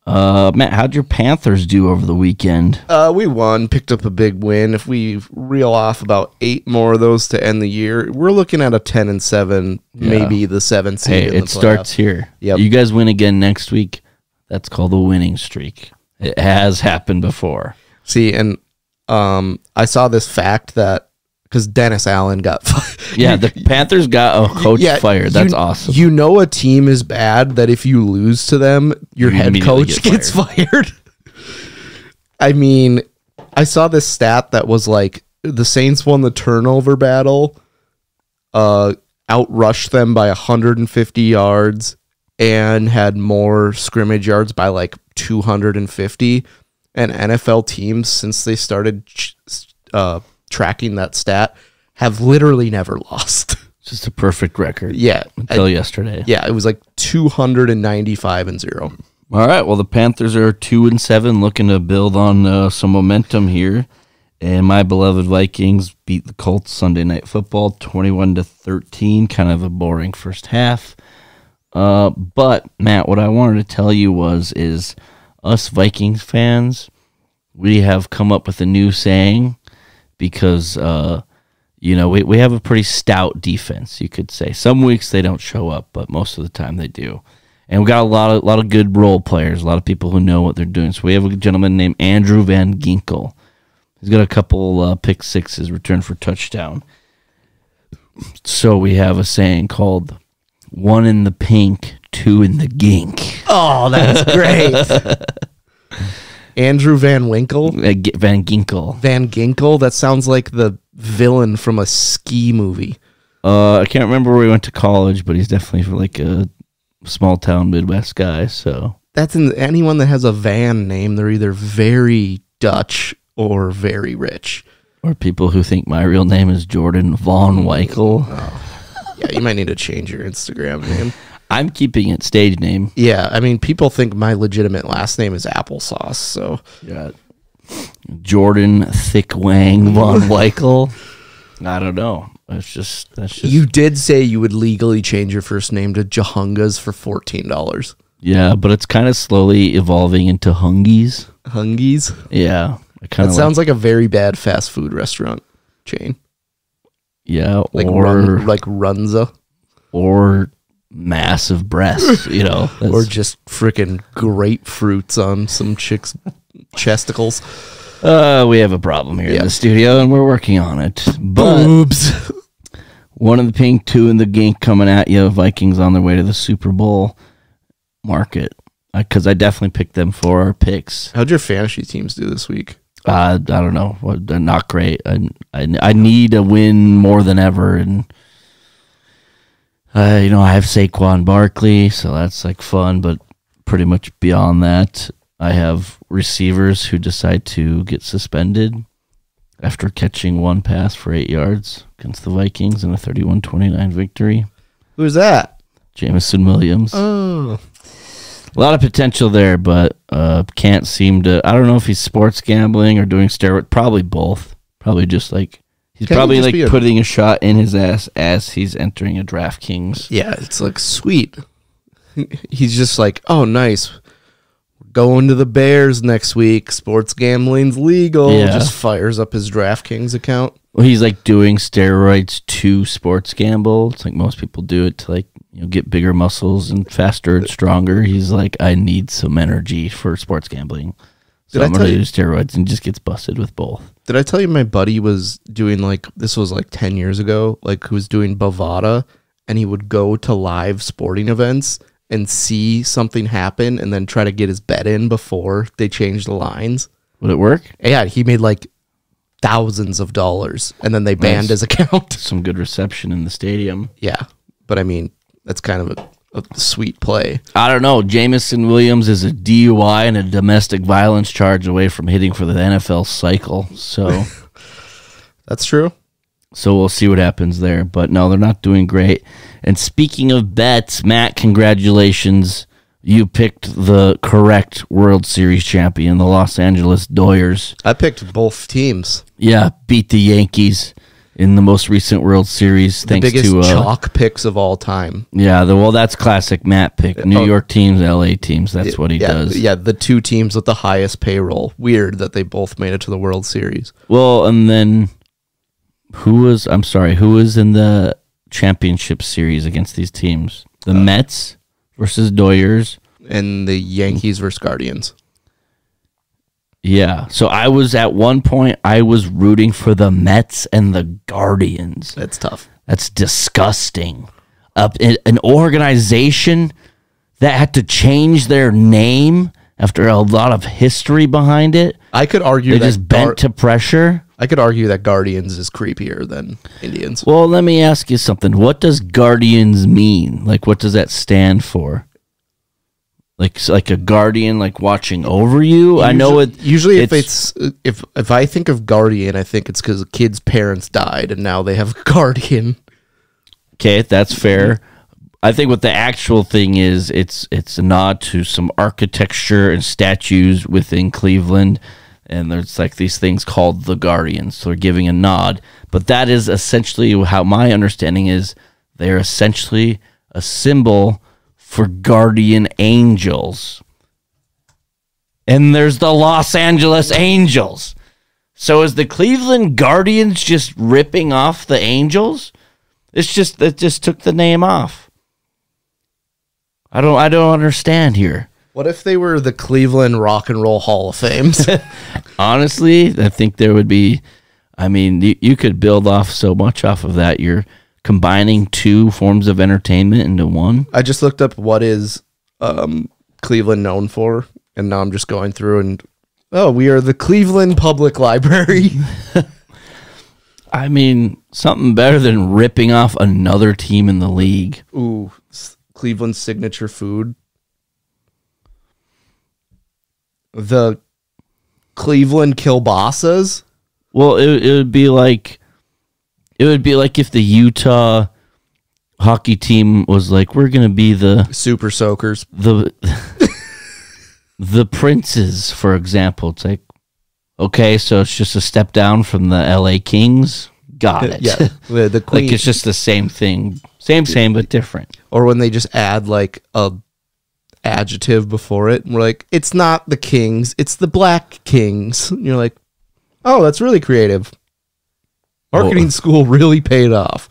Matt, how'd your Panthers do over the weekend? We won, picked up a big win. If we reel off about 8 more of those to end the year, we're looking at a 10-7, maybe the 7th seed. Hey, it starts here. Yep. You guys win again next week. That's called a winning streak. It has happened before. See, and I saw this fact that because Dennis Allen got fired. Yeah, the Panthers got a coach fired. That's awesome. You know a team is bad that if you lose to them, your You head immediately coach get gets fired. I mean, I saw this stat that was like the Saints won the turnover battle, outrushed them by 150 yards, and had more scrimmage yards by like 250. And NFL teams, since they started tracking that stat, have literally never lost. Just a perfect record. Yeah. Until yesterday. Yeah, it was like 295-0. All right. Well, the Panthers are 2-7, looking to build on some momentum here. And my beloved Vikings beat the Colts Sunday Night Football 21-13. Kind of a boring first half. But Matt, what I wanted to tell you is us Vikings fans, we have come up with a new saying because we have a pretty stout defense, you could say. Some weeks they don't show up, but most of the time they do. And we got a lot of good role players, a lot of people who know what they're doing. So we have a gentleman named Andrew Van Ginkel. He's got a couple pick sixes returned for touchdown. So we have a saying called 1 in the pink, 2 in the gink. Oh, that's great. Andrew Van Winkle? Van Ginkel. Van Ginkel? That sounds like the villain from a ski movie. I can't remember where he went to college, but he's definitely like a small town Midwest guy. So that's anyone that has a Van name, they're either very Dutch or very rich. Or people who think my real name is Jordan Von Weichel. Oh. Yeah, you might need to change your Instagram name. I'm keeping it stage name. Yeah, I mean, people think my legitimate last name is Applesauce, so. Yeah. Jordan Thick Wang Von Weichel. I don't know. That's just. You did say you would legally change your first name to Jahungas for $14. Yeah, but it's kind of slowly evolving into Hungies. Hungies? Yeah. That sounds like a very bad fast food restaurant chain. Yeah, like Runza. Or massive breasts, or just freaking grapefruits on some chick's chesticles. We have a problem here in the studio, and we're working on it. Boobs. 1 in the pink, 2 in the gink coming at you. Vikings on their way to the Super Bowl market. Because I definitely picked them for our picks. How'd your fantasy teams do this week? I don't know. They're not great. I need a win more than ever, and I have Saquon Barkley, so that's like fun. But pretty much beyond that, I have receivers who decide to get suspended after catching one pass for 8 yards against the Vikings in a 31-29 victory. Who's that? Jamison Williams. Oh. A lot of potential there, but can't seem to. I don't know if he's sports gambling or doing steroids. Probably both. Probably just like he's probably like putting a shot in his ass as he's entering a DraftKings. Yeah, it's like sweet. He's just like, oh, nice. We're going to the Bears next week. Sports gambling's legal. Yeah. Just fires up his DraftKings account. Well, he's like doing steroids to sports gamble. It's like most people do it to like get bigger muscles and faster and stronger. He's like, I need some energy for sports gambling. So I'm going to do steroids, and just gets busted with both. Did I tell you my buddy was doing this was like 10 years ago, who was doing Bovada, and he would go to live sporting events and see something happen and then try to get his bet in before they changed the lines. Would it work? Yeah, he made like thousands of dollars, and then they banned his account. Some good reception in the stadium. Yeah, but I mean, that's kind of a sweet play. I don't know. Jamison Williams is a DUI and a domestic violence charge away from hitting for the NFL cycle. So that's true. So we'll see what happens there. But no, they're not doing great. And speaking of bets, Matt, congratulations. You picked the correct World Series champion, the Los Angeles Doyers. I picked both teams. Yeah, beat the Yankees in the most recent World Series. The biggest chalk picks of all time. Yeah, that's classic Matt pick. New York teams, LA teams. That's what he does. Yeah, the two teams with the highest payroll. Weird that they both made it to the World Series. Well, and then who was in the championship series against these teams? The Mets versus Doyers. And the Yankees versus Guardians. Yeah, so at one point, I was rooting for the Mets and the Guardians. That's tough. That's disgusting. An organization that had to change their name after a lot of history behind it. I could argue they just bent to pressure. I could argue that Guardians is creepier than Indians. Well, let me ask you something. What does Guardians mean? Like, what does that stand for? Like a guardian, like watching over you. I know it. Usually, if I think of guardian, I think it's because a kid's parents died and now they have a guardian. Okay, that's fair. I think what the actual thing is, it's a nod to some architecture and statues within Cleveland, and there's like these things called the Guardians. So they're giving a nod, but that is essentially how my understanding is. They're essentially a symbol for guardian angels. And there's the Los Angeles Angels. So is the Cleveland Guardians just ripping off the Angels? It just took the name off. I don't understand here. What if they were the Cleveland Rock and Roll Hall of Fames? Honestly, I think there would be. I mean, you could build off so much off of that. You're combining two forms of entertainment into one. I just looked up what is Cleveland known for, and now I'm just going through and we are the Cleveland Public Library. I mean, something better than ripping off another team in the league. Ooh, Cleveland's signature food. The Cleveland Kielbasa's. Well, it would be like if the Utah hockey team was like, we're gonna be the Super Soakers. The Princes, for example. It's like, okay, so it's just a step down from the LA Kings. Got it. Yeah, the Queen. Like it's just the same thing, same but different. Or when they just add like a adjective before it, and we're like, it's not the Kings, it's the Black Kings. And you're like, oh, that's really creative. Marketing school really paid off.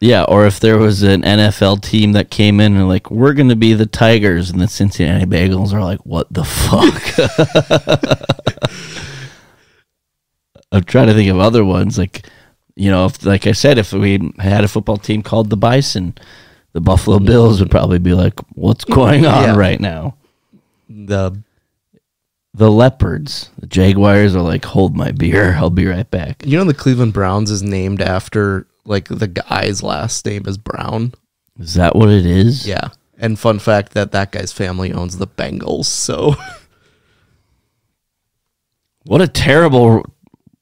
Yeah, or if there was an NFL team that came in and like, we're going to be the Tigers, and the Cincinnati Bengals are like, what the fuck? I'm trying to think of other ones. Like, you know, if, like I said, if we had a football team called the Bison, the Buffalo Bills would probably be like, what's going on right now? The Leopards, the Jaguars are like, hold my beer, I'll be right back. You know, the Cleveland Browns is named after like the guy's last name is Brown. Is that what it is? Yeah. And fun fact that guy's family owns the Bengals. So what a terrible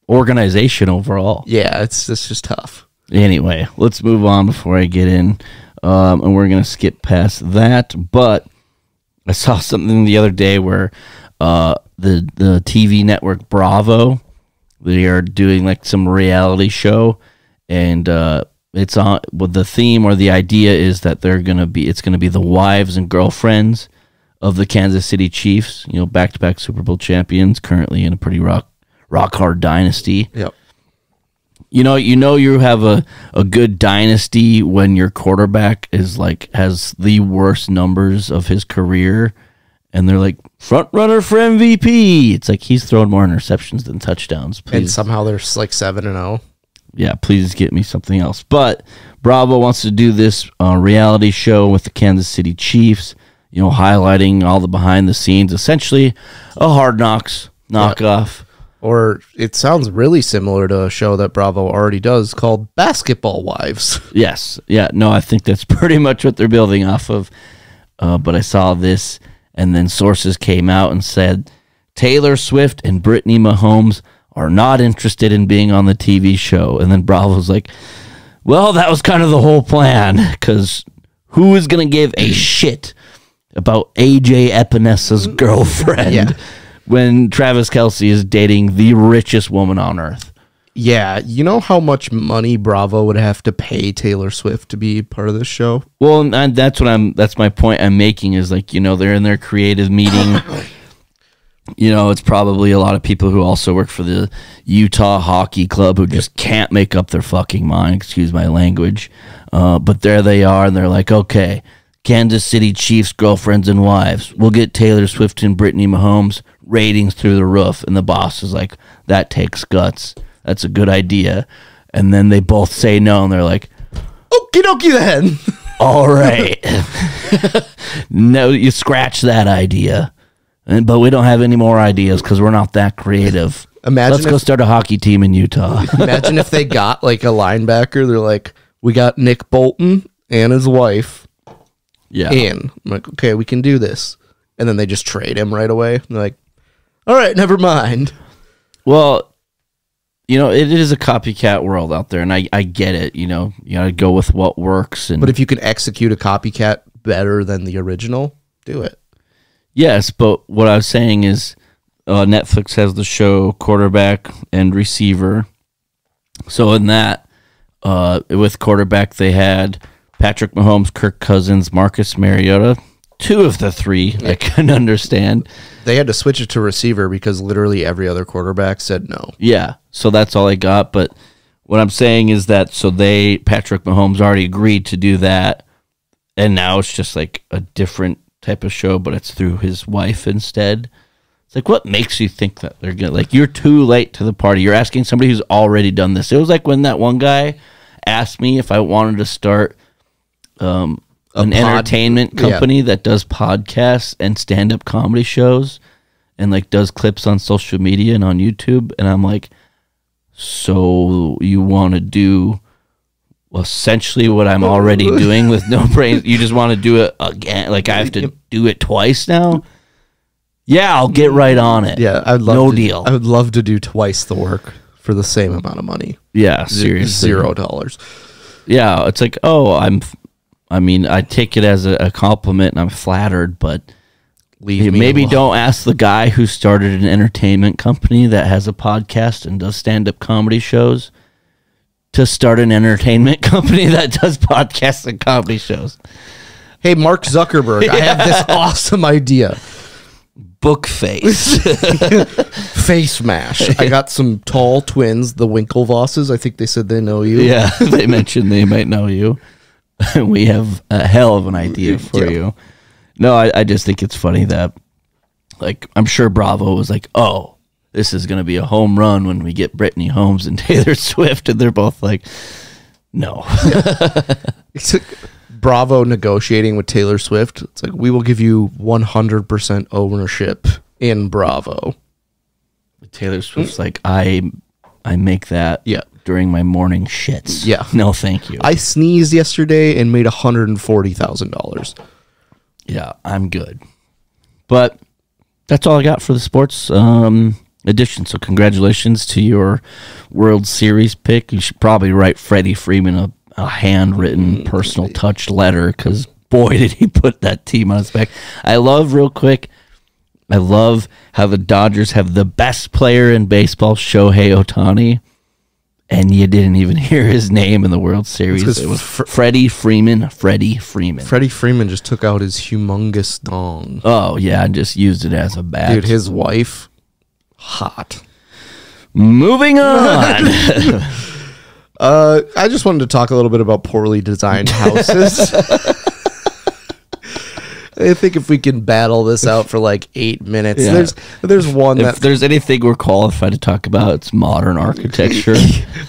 organization overall. Yeah, it's just tough. Anyway, let's move on before I get in. And we're going to skip past that. But I saw something the other day where the TV network Bravo, they are doing like some reality show, and it's on. Well, the theme or the idea is that it's going to be the wives and girlfriends of the Kansas City Chiefs. You know, back-to-back Super Bowl champions, currently in a pretty rock hard dynasty. Yep. You know, you have a good dynasty when your quarterback is like has the worst numbers of his career, and they're like front runner for MVP. It's like he's throwing more interceptions than touchdowns. Please. And somehow they're like 7-0. Yeah, please get me something else. But Bravo wants to do this reality show with the Kansas City Chiefs. You know, highlighting all the behind the scenes, essentially a Hard Knocks knockoff. Yeah. Or it sounds really similar to a show that Bravo already does called Basketball Wives. Yes. Yeah. No, I think that's pretty much what they're building off of. But I saw this, and then sources came out and said Taylor Swift and Brittany Mahomes are not interested in being on the TV show. And then Bravo's like, well, that was kind of the whole plan, because who is going to give a shit about AJ Epinessa's girlfriend when Travis Kelce is dating the richest woman on earth? Yeah, you know how much money Bravo would have to pay Taylor Swift to be part of this show? Well, and that's my point I'm making is, like, you know, they're in their creative meeting. You know, it's probably a lot of people who also work for the Utah Hockey Club who just can't make up their fucking mind, excuse my language. But there they are, and they're like, okay, Kansas City Chiefs girlfriends and wives. We'll get Taylor Swift and Brittany Mahomes, ratings through the roof. And the boss is like, that takes guts. That's a good idea. And then they both say no, and they're like, okie dokie then. All right. No, you scratch that idea. But we don't have any more ideas because we're not that creative. Let's go start a hockey team in Utah. Imagine if they got like a linebacker. They're like, we got Nick Bolton and his wife. Yeah. And I'm like, okay, we can do this. And then they just trade him right away. They're like, all right, never mind. Well, you know, it is a copycat world out there, and I get it. You know, you got to go with what works. But if you can execute a copycat better than the original, do it. Yes, but what I was saying is Netflix has the show Quarterback and Receiver. So in that, with quarterback, they had Patrick Mahomes, Kirk Cousins, Marcus Mariota. Two of the three I can understand. They had to switch it to receiver because literally every other quarterback said no. Yeah, so that's all I got. But what I'm saying is that Patrick Mahomes already agreed to do that. and now it's just like a different type of show, but it's through his wife instead. It's like, what makes you think that they're gonna, like, you're too late to the party. You're asking somebody who's already done this. It was like when that one guy asked me if I wanted to start an entertainment company that does podcasts and stand-up comedy shows and like does clips on social media and on YouTube. And I'm like, so you want to do essentially what I'm already doing with no brains? You just want to do it again? Like, I have to do it twice now? Yeah, I'll get right on it. Yeah, I'd love no to, deal. I would love to do twice the work for the same amount of money. Yeah, seriously. $0. Yeah, it's like, oh, I mean, I take it as a compliment and I'm flattered, but maybe don't ask the guy who started an entertainment company that has a podcast and does stand-up comedy shows to start an entertainment company that does podcasts and comedy shows. Hey, Mark Zuckerberg, I have this awesome idea. Book face. Face mash. I got some tall twins, the Winklevosses. I think they said they know you. Yeah, they mentioned they might know you. We have a hell of an idea for you. No, I just think it's funny that, like, I'm sure Bravo was like, oh, this is going to be a home run when we get Brittany Mahomes and Taylor Swift. And they're both like, no. It's like Bravo negotiating with Taylor Swift. It's like, we will give you 100% ownership in Bravo. Taylor Swift's like, I make that during my morning shits. Yeah. No, thank you. I sneezed yesterday and made $140,000. Yeah, I'm good. But that's all I got for the sports edition. So congratulations to your World Series pick. You should probably write Freddie Freeman a handwritten personal touch letter, because boy, did he put that team on his back. I love how the Dodgers have the best player in baseball, Shohei Ohtani, and you didn't even hear his name in the World Series. It was Freddie Freeman. Freddie Freeman just took out his humongous dong. Oh, yeah, and just used it as a bat. Dude, his wife, hot. Moving on. I just wanted to talk a little bit about poorly designed houses. I think if we can battle this out for like 8 minutes, there's one if there's anything we're qualified to talk about, it's modern architecture.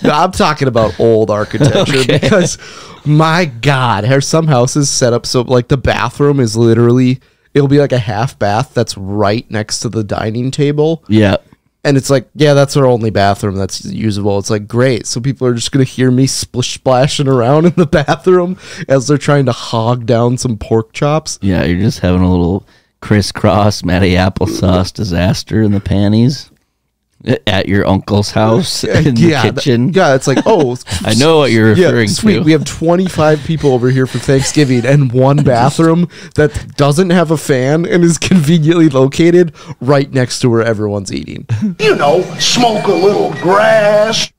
No, I'm talking about old architecture because, my God, there's some houses set up so like the bathroom is literally, it'll be like a half bath that's right next to the dining table. Yeah. And it's like, yeah, that's our only bathroom that's usable. It's like, great. So people are just going to hear me splashing around in the bathroom as they're trying to hog down some pork chops. Yeah, you're just having a little crisscross Matty applesauce disaster in the panties at your uncle's house in the kitchen. It's like, oh. I know what you're referring to. We have 25 people over here for Thanksgiving and one bathroom that doesn't have a fan and is conveniently located right next to where everyone's eating. You know, smoke a little grass.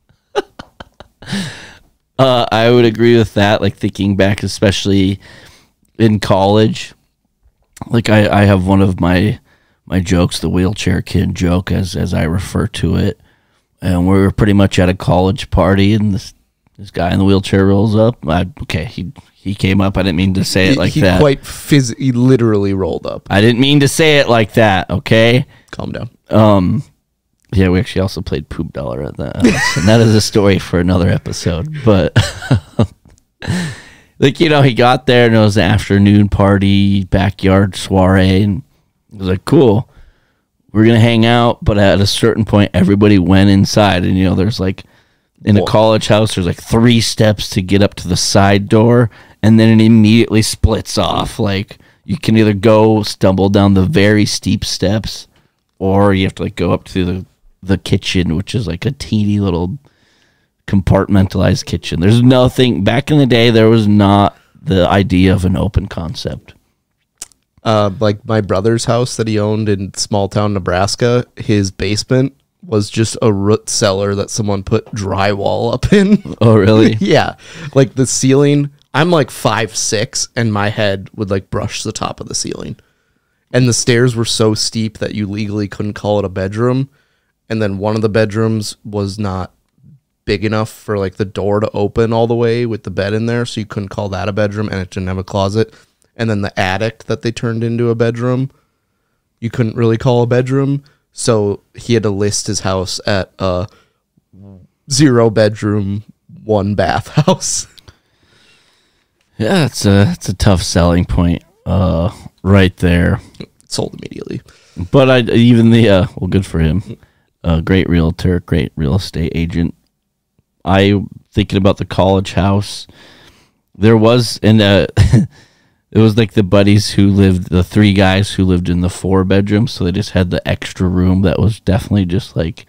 I would agree with that. Like, thinking back, especially in college, like I have one of my jokes, the wheelchair kid joke, as I refer to it. And we were pretty much at a college party, and this guy in the wheelchair rolls up. He came up. I didn't mean to say it like that. He literally rolled up. I didn't mean to say it like that, okay? Calm down. Yeah, we actually also played Poop Dollar at that. And that is a story for another episode. But, like, you know, he got there, and it was an afternoon party, backyard soiree, and it was like, cool, we're going to hang out. But at a certain point, everybody went inside. And, you know, there's like, in a college house, there's like 3 steps to get up to the side door. And then it immediately splits off. Like, you can either go stumble down the very steep steps, or you have to like go up to the kitchen, which is like a teeny little compartmentalized kitchen. There's nothing, back in the day, there was not the idea of an open concept. Like my brother's house that he owned in small town Nebraska, his basement was just a root cellar that someone put drywall up in. Oh, really? Yeah. Like the ceiling, I'm like 5'6", and my head would like brush the top of the ceiling. And the stairs were so steep that you legally couldn't call it a bedroom. And then one of the bedrooms was not big enough for like the door to open all the way with the bed in there, so you couldn't call that a bedroom, and it didn't have a closet. And then the attic that they turned into a bedroom, you couldn't really call a bedroom, so he had to list his house at a 0 bedroom, 1 bath house. Yeah, it's a tough selling point right there. Sold immediately. But well, good for him. Great realtor, great real estate agent. Thinking about the college house, there was, and it was like the buddies who lived, the 3 guys who lived in the 4 bedrooms, so they just had the extra room that was definitely just like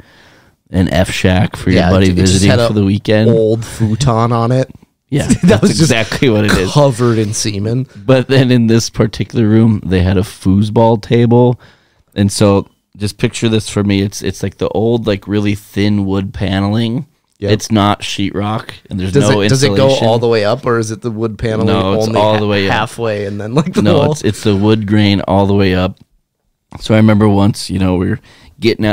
an F shack for your buddy visiting for the weekend. Old futon on it. Yeah, that was exactly what it is. Covered in semen. But then in this particular room, they had a foosball table, and so just picture this for me. It's like the old, like really thin wood paneling. Yep. It's not sheetrock, and there's no insulation. Does it go all the way up, or is it the wood paneling? No, it's only all the way halfway, and then like the wall? It's the wood grain all the way up. So I remember once, we were getting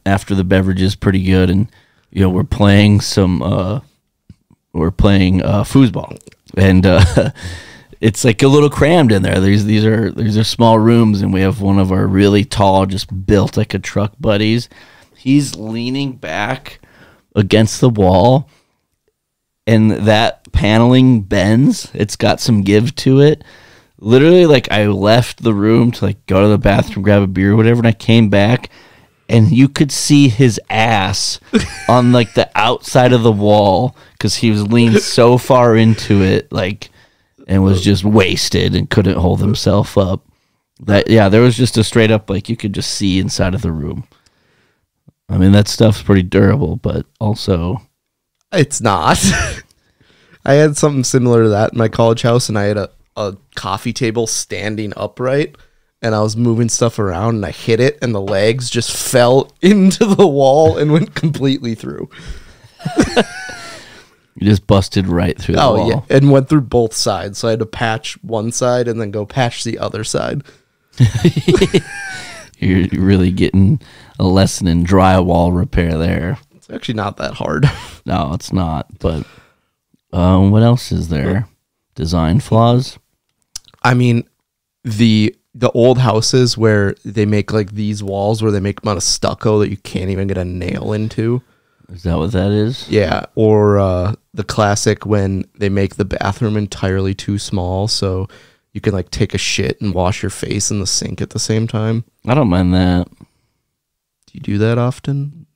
after the beverages pretty good, and we're playing foosball, and it's like a little crammed in there. These are small rooms, and we have one of our really tall, just built like a truck buddies. He's leaning back against the wall, and that paneling bends. It's got some give to it. Literally, like, I left the room to like go to the bathroom, grab a beer or whatever, and I came back, and you could see his ass on like the outside of the wall because he was leaned so far into it, like, and was just wasted and couldn't hold himself up. There was just a straight up, like, you could just see inside of the room. I mean, that stuff's pretty durable, but also it's not. I had something similar to that in my college house, and I had a coffee table standing upright, and I was moving stuff around, and I hit it, and the legs just fell into the wall and went completely through. You just busted right through the wall. Yeah, and went through both sides, so I had to patch one side and then go patch the other side. You're really getting a lesson in drywall repair there. It's actually not that hard. No, it's not. But what else is there? Design flaws? I mean, the old houses where they make like these walls where they make them out of stucco that you can't even get a nail into. Is that what that is? Yeah. Or the classic when they make the bathroom entirely too small, so you can like take a shit and wash your face in the sink at the same time. I don't mind that. Do you do that often?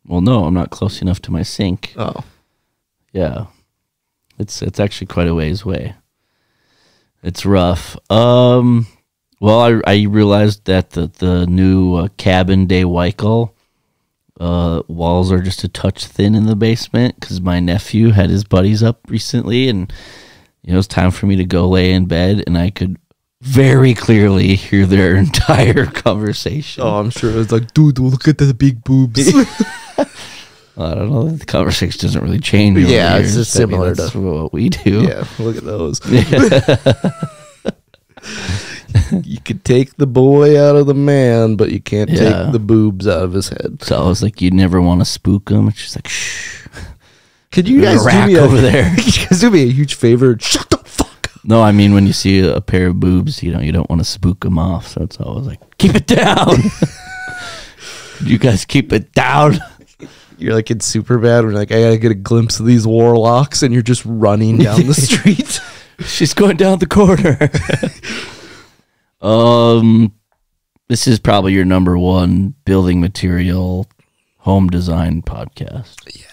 Well, no, I'm not close enough to my sink. Oh. Yeah. It's actually quite a ways away. It's rough. Well, I realized that the new cabin de Weichel walls are just a touch thin in the basement because my nephew had his buddies up recently, and it was time for me to go lay in bed, and I could very clearly hear their entire conversation. Oh, I'm sure it was like, dude, look at the big boobs. I don't know. The conversation doesn't really change. Yeah, it's just similar to to what we do. Yeah, look at those. You could take the boy out of the man, but you can't take the boobs out of his head. So I was like, you never want to spook him. She's like, shh. Could you guys do me over there? Could you guys do me a huge favor? Shut the fuck up. No, I mean, when you see a pair of boobs, you don't want to spook them off. So it's always like, keep it down. You guys keep it down. You're like in Superbad when you're like, I gotta get a glimpse of these warlocks, and you're just running down the street. She's going down the corner. This is probably your number one building material home design podcast. Yeah.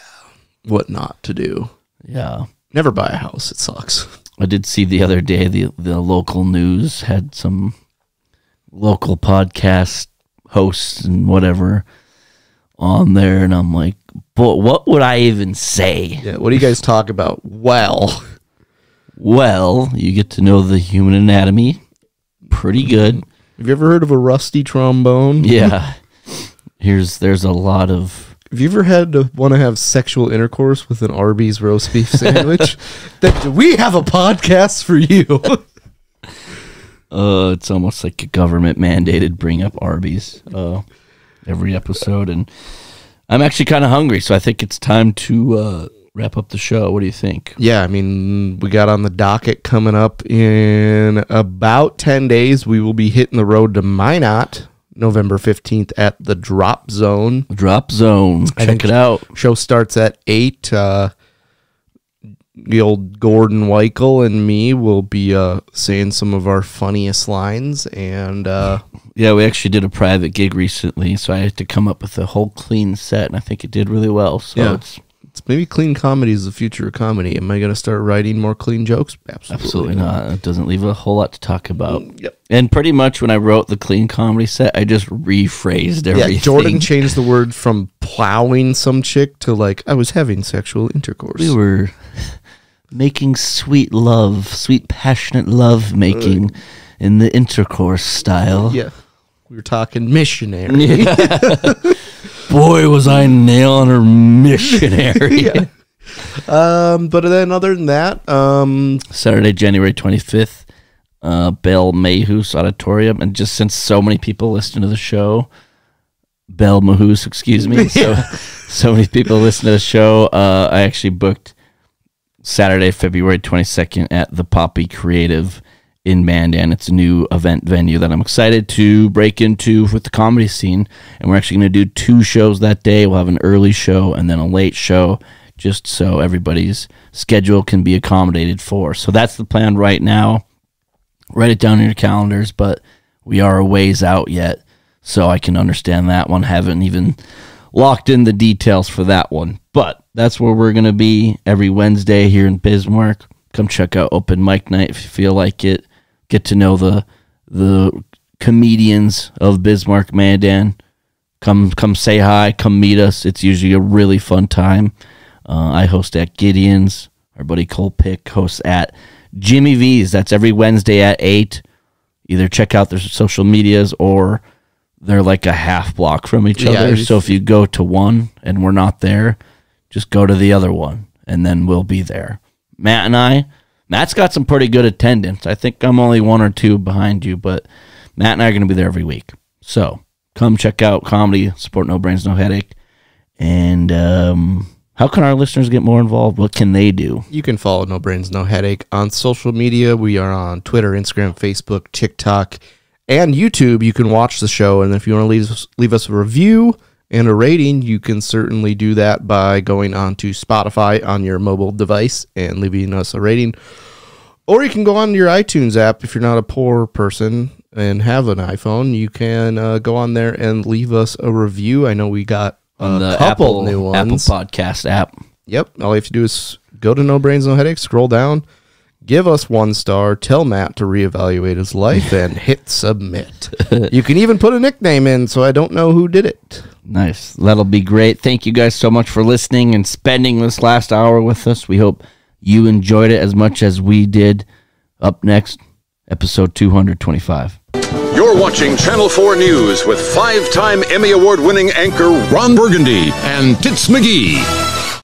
What not to do. Yeah. Never buy a house. It sucks. I did see the other day the local news had some local podcast hosts and whatever on there, and I'm like, but what would I even say? Yeah, what do you guys talk about? Well, you get to know the human anatomy pretty good. Have you ever heard of a rusty trombone? Yeah. There's a lot of... Have you ever had to want to have sexual intercourse with an Arby's roast beef sandwich? We have a podcast for you. It's almost like a government mandated bring up Arby's every episode. And I'm actually kind of hungry, so I think it's time to wrap up the show. What do you think? Yeah, I mean, we got on the docket coming up in about 10 days. We will be hitting the road to Minot, November 15th at the Drop Zone. Drop Zone. Check it out. Show starts at 8. The old Gordon Weichel and me will be saying some of our funniest lines. And yeah, we actually did a private gig recently, so I had to come up with a whole clean set, and I think it did really well. So yeah. It's maybe clean comedy is the future of comedy. Am I going to start writing more clean jokes? Absolutely not. It doesn't leave a whole lot to talk about. Yep. And pretty much when I wrote the clean comedy set, I just rephrased everything. Yeah, Jordan changed the word from plowing some chick to like, I was having sexual intercourse. We were making sweet love, sweet passionate love making in the intercourse style. Yeah. We were talking missionary. Yeah. Boy, was I nailing her missionary. Yeah. But then other than that, Saturday, January 25th, Bell Mahus Auditorium. And just since so many people listen to the show, Bell Mahus, excuse me. So many people listen to the show. I actually booked Saturday, February 22nd at the Poppy Creative in Mandan. It's a new event venue that I'm excited to break into with the comedy scene. And we're actually going to do 2 shows that day. We'll have an early show and then a late show, just so everybody's schedule can be accommodated for. So that's the plan right now. Write it down in your calendars, but we are a ways out yet, so I can understand that one. Haven't even locked in the details for that one. But that's where we're going to be every Wednesday here in Bismarck. Come check out Open Mic Night if you feel like it. Get to know the comedians of Bismarck, Mandan. Come say hi. Come meet us. It's usually a really fun time. I host at Gideon's. Our buddy Cole Pick hosts at Jimmy V's. That's every Wednesday at 8. Either check out their social medias or they're like a half block from each other. So if you go to one and we're not there, just go to the other one and then we'll be there. Matt's got some pretty good attendance. I think I'm only 1 or 2 behind you, but Matt and I are going to be there every week. So come check out comedy, support No Brains, No Headache. And how can our listeners get more involved? What can they do? You can follow No Brains, No Headache on social media. We are on Twitter, Instagram, Facebook, TikTok, and YouTube. You can watch the show. And if you want to leave us a review and a rating, you can certainly do that by going on to Spotify on your mobile device and leaving us a rating. Or you can go on your iTunes app if you're not a poor person and have an iPhone. You can go on there and leave us a review. I know we got a couple new ones. Apple Podcast app. Yep. All you have to do is go to No Brains, No Headache, scroll down, give us 1 star, tell Matt to reevaluate his life, and hit submit. You can even put a nickname in so I don't know who did it. Nice. That'll be great. Thank you guys so much for listening and spending this last hour with us. We hope you enjoyed it as much as we did. Up next, episode 225. You're watching Channel 4 News with 5-time Emmy Award-winning anchor Ron Burgundy and Tits McGee.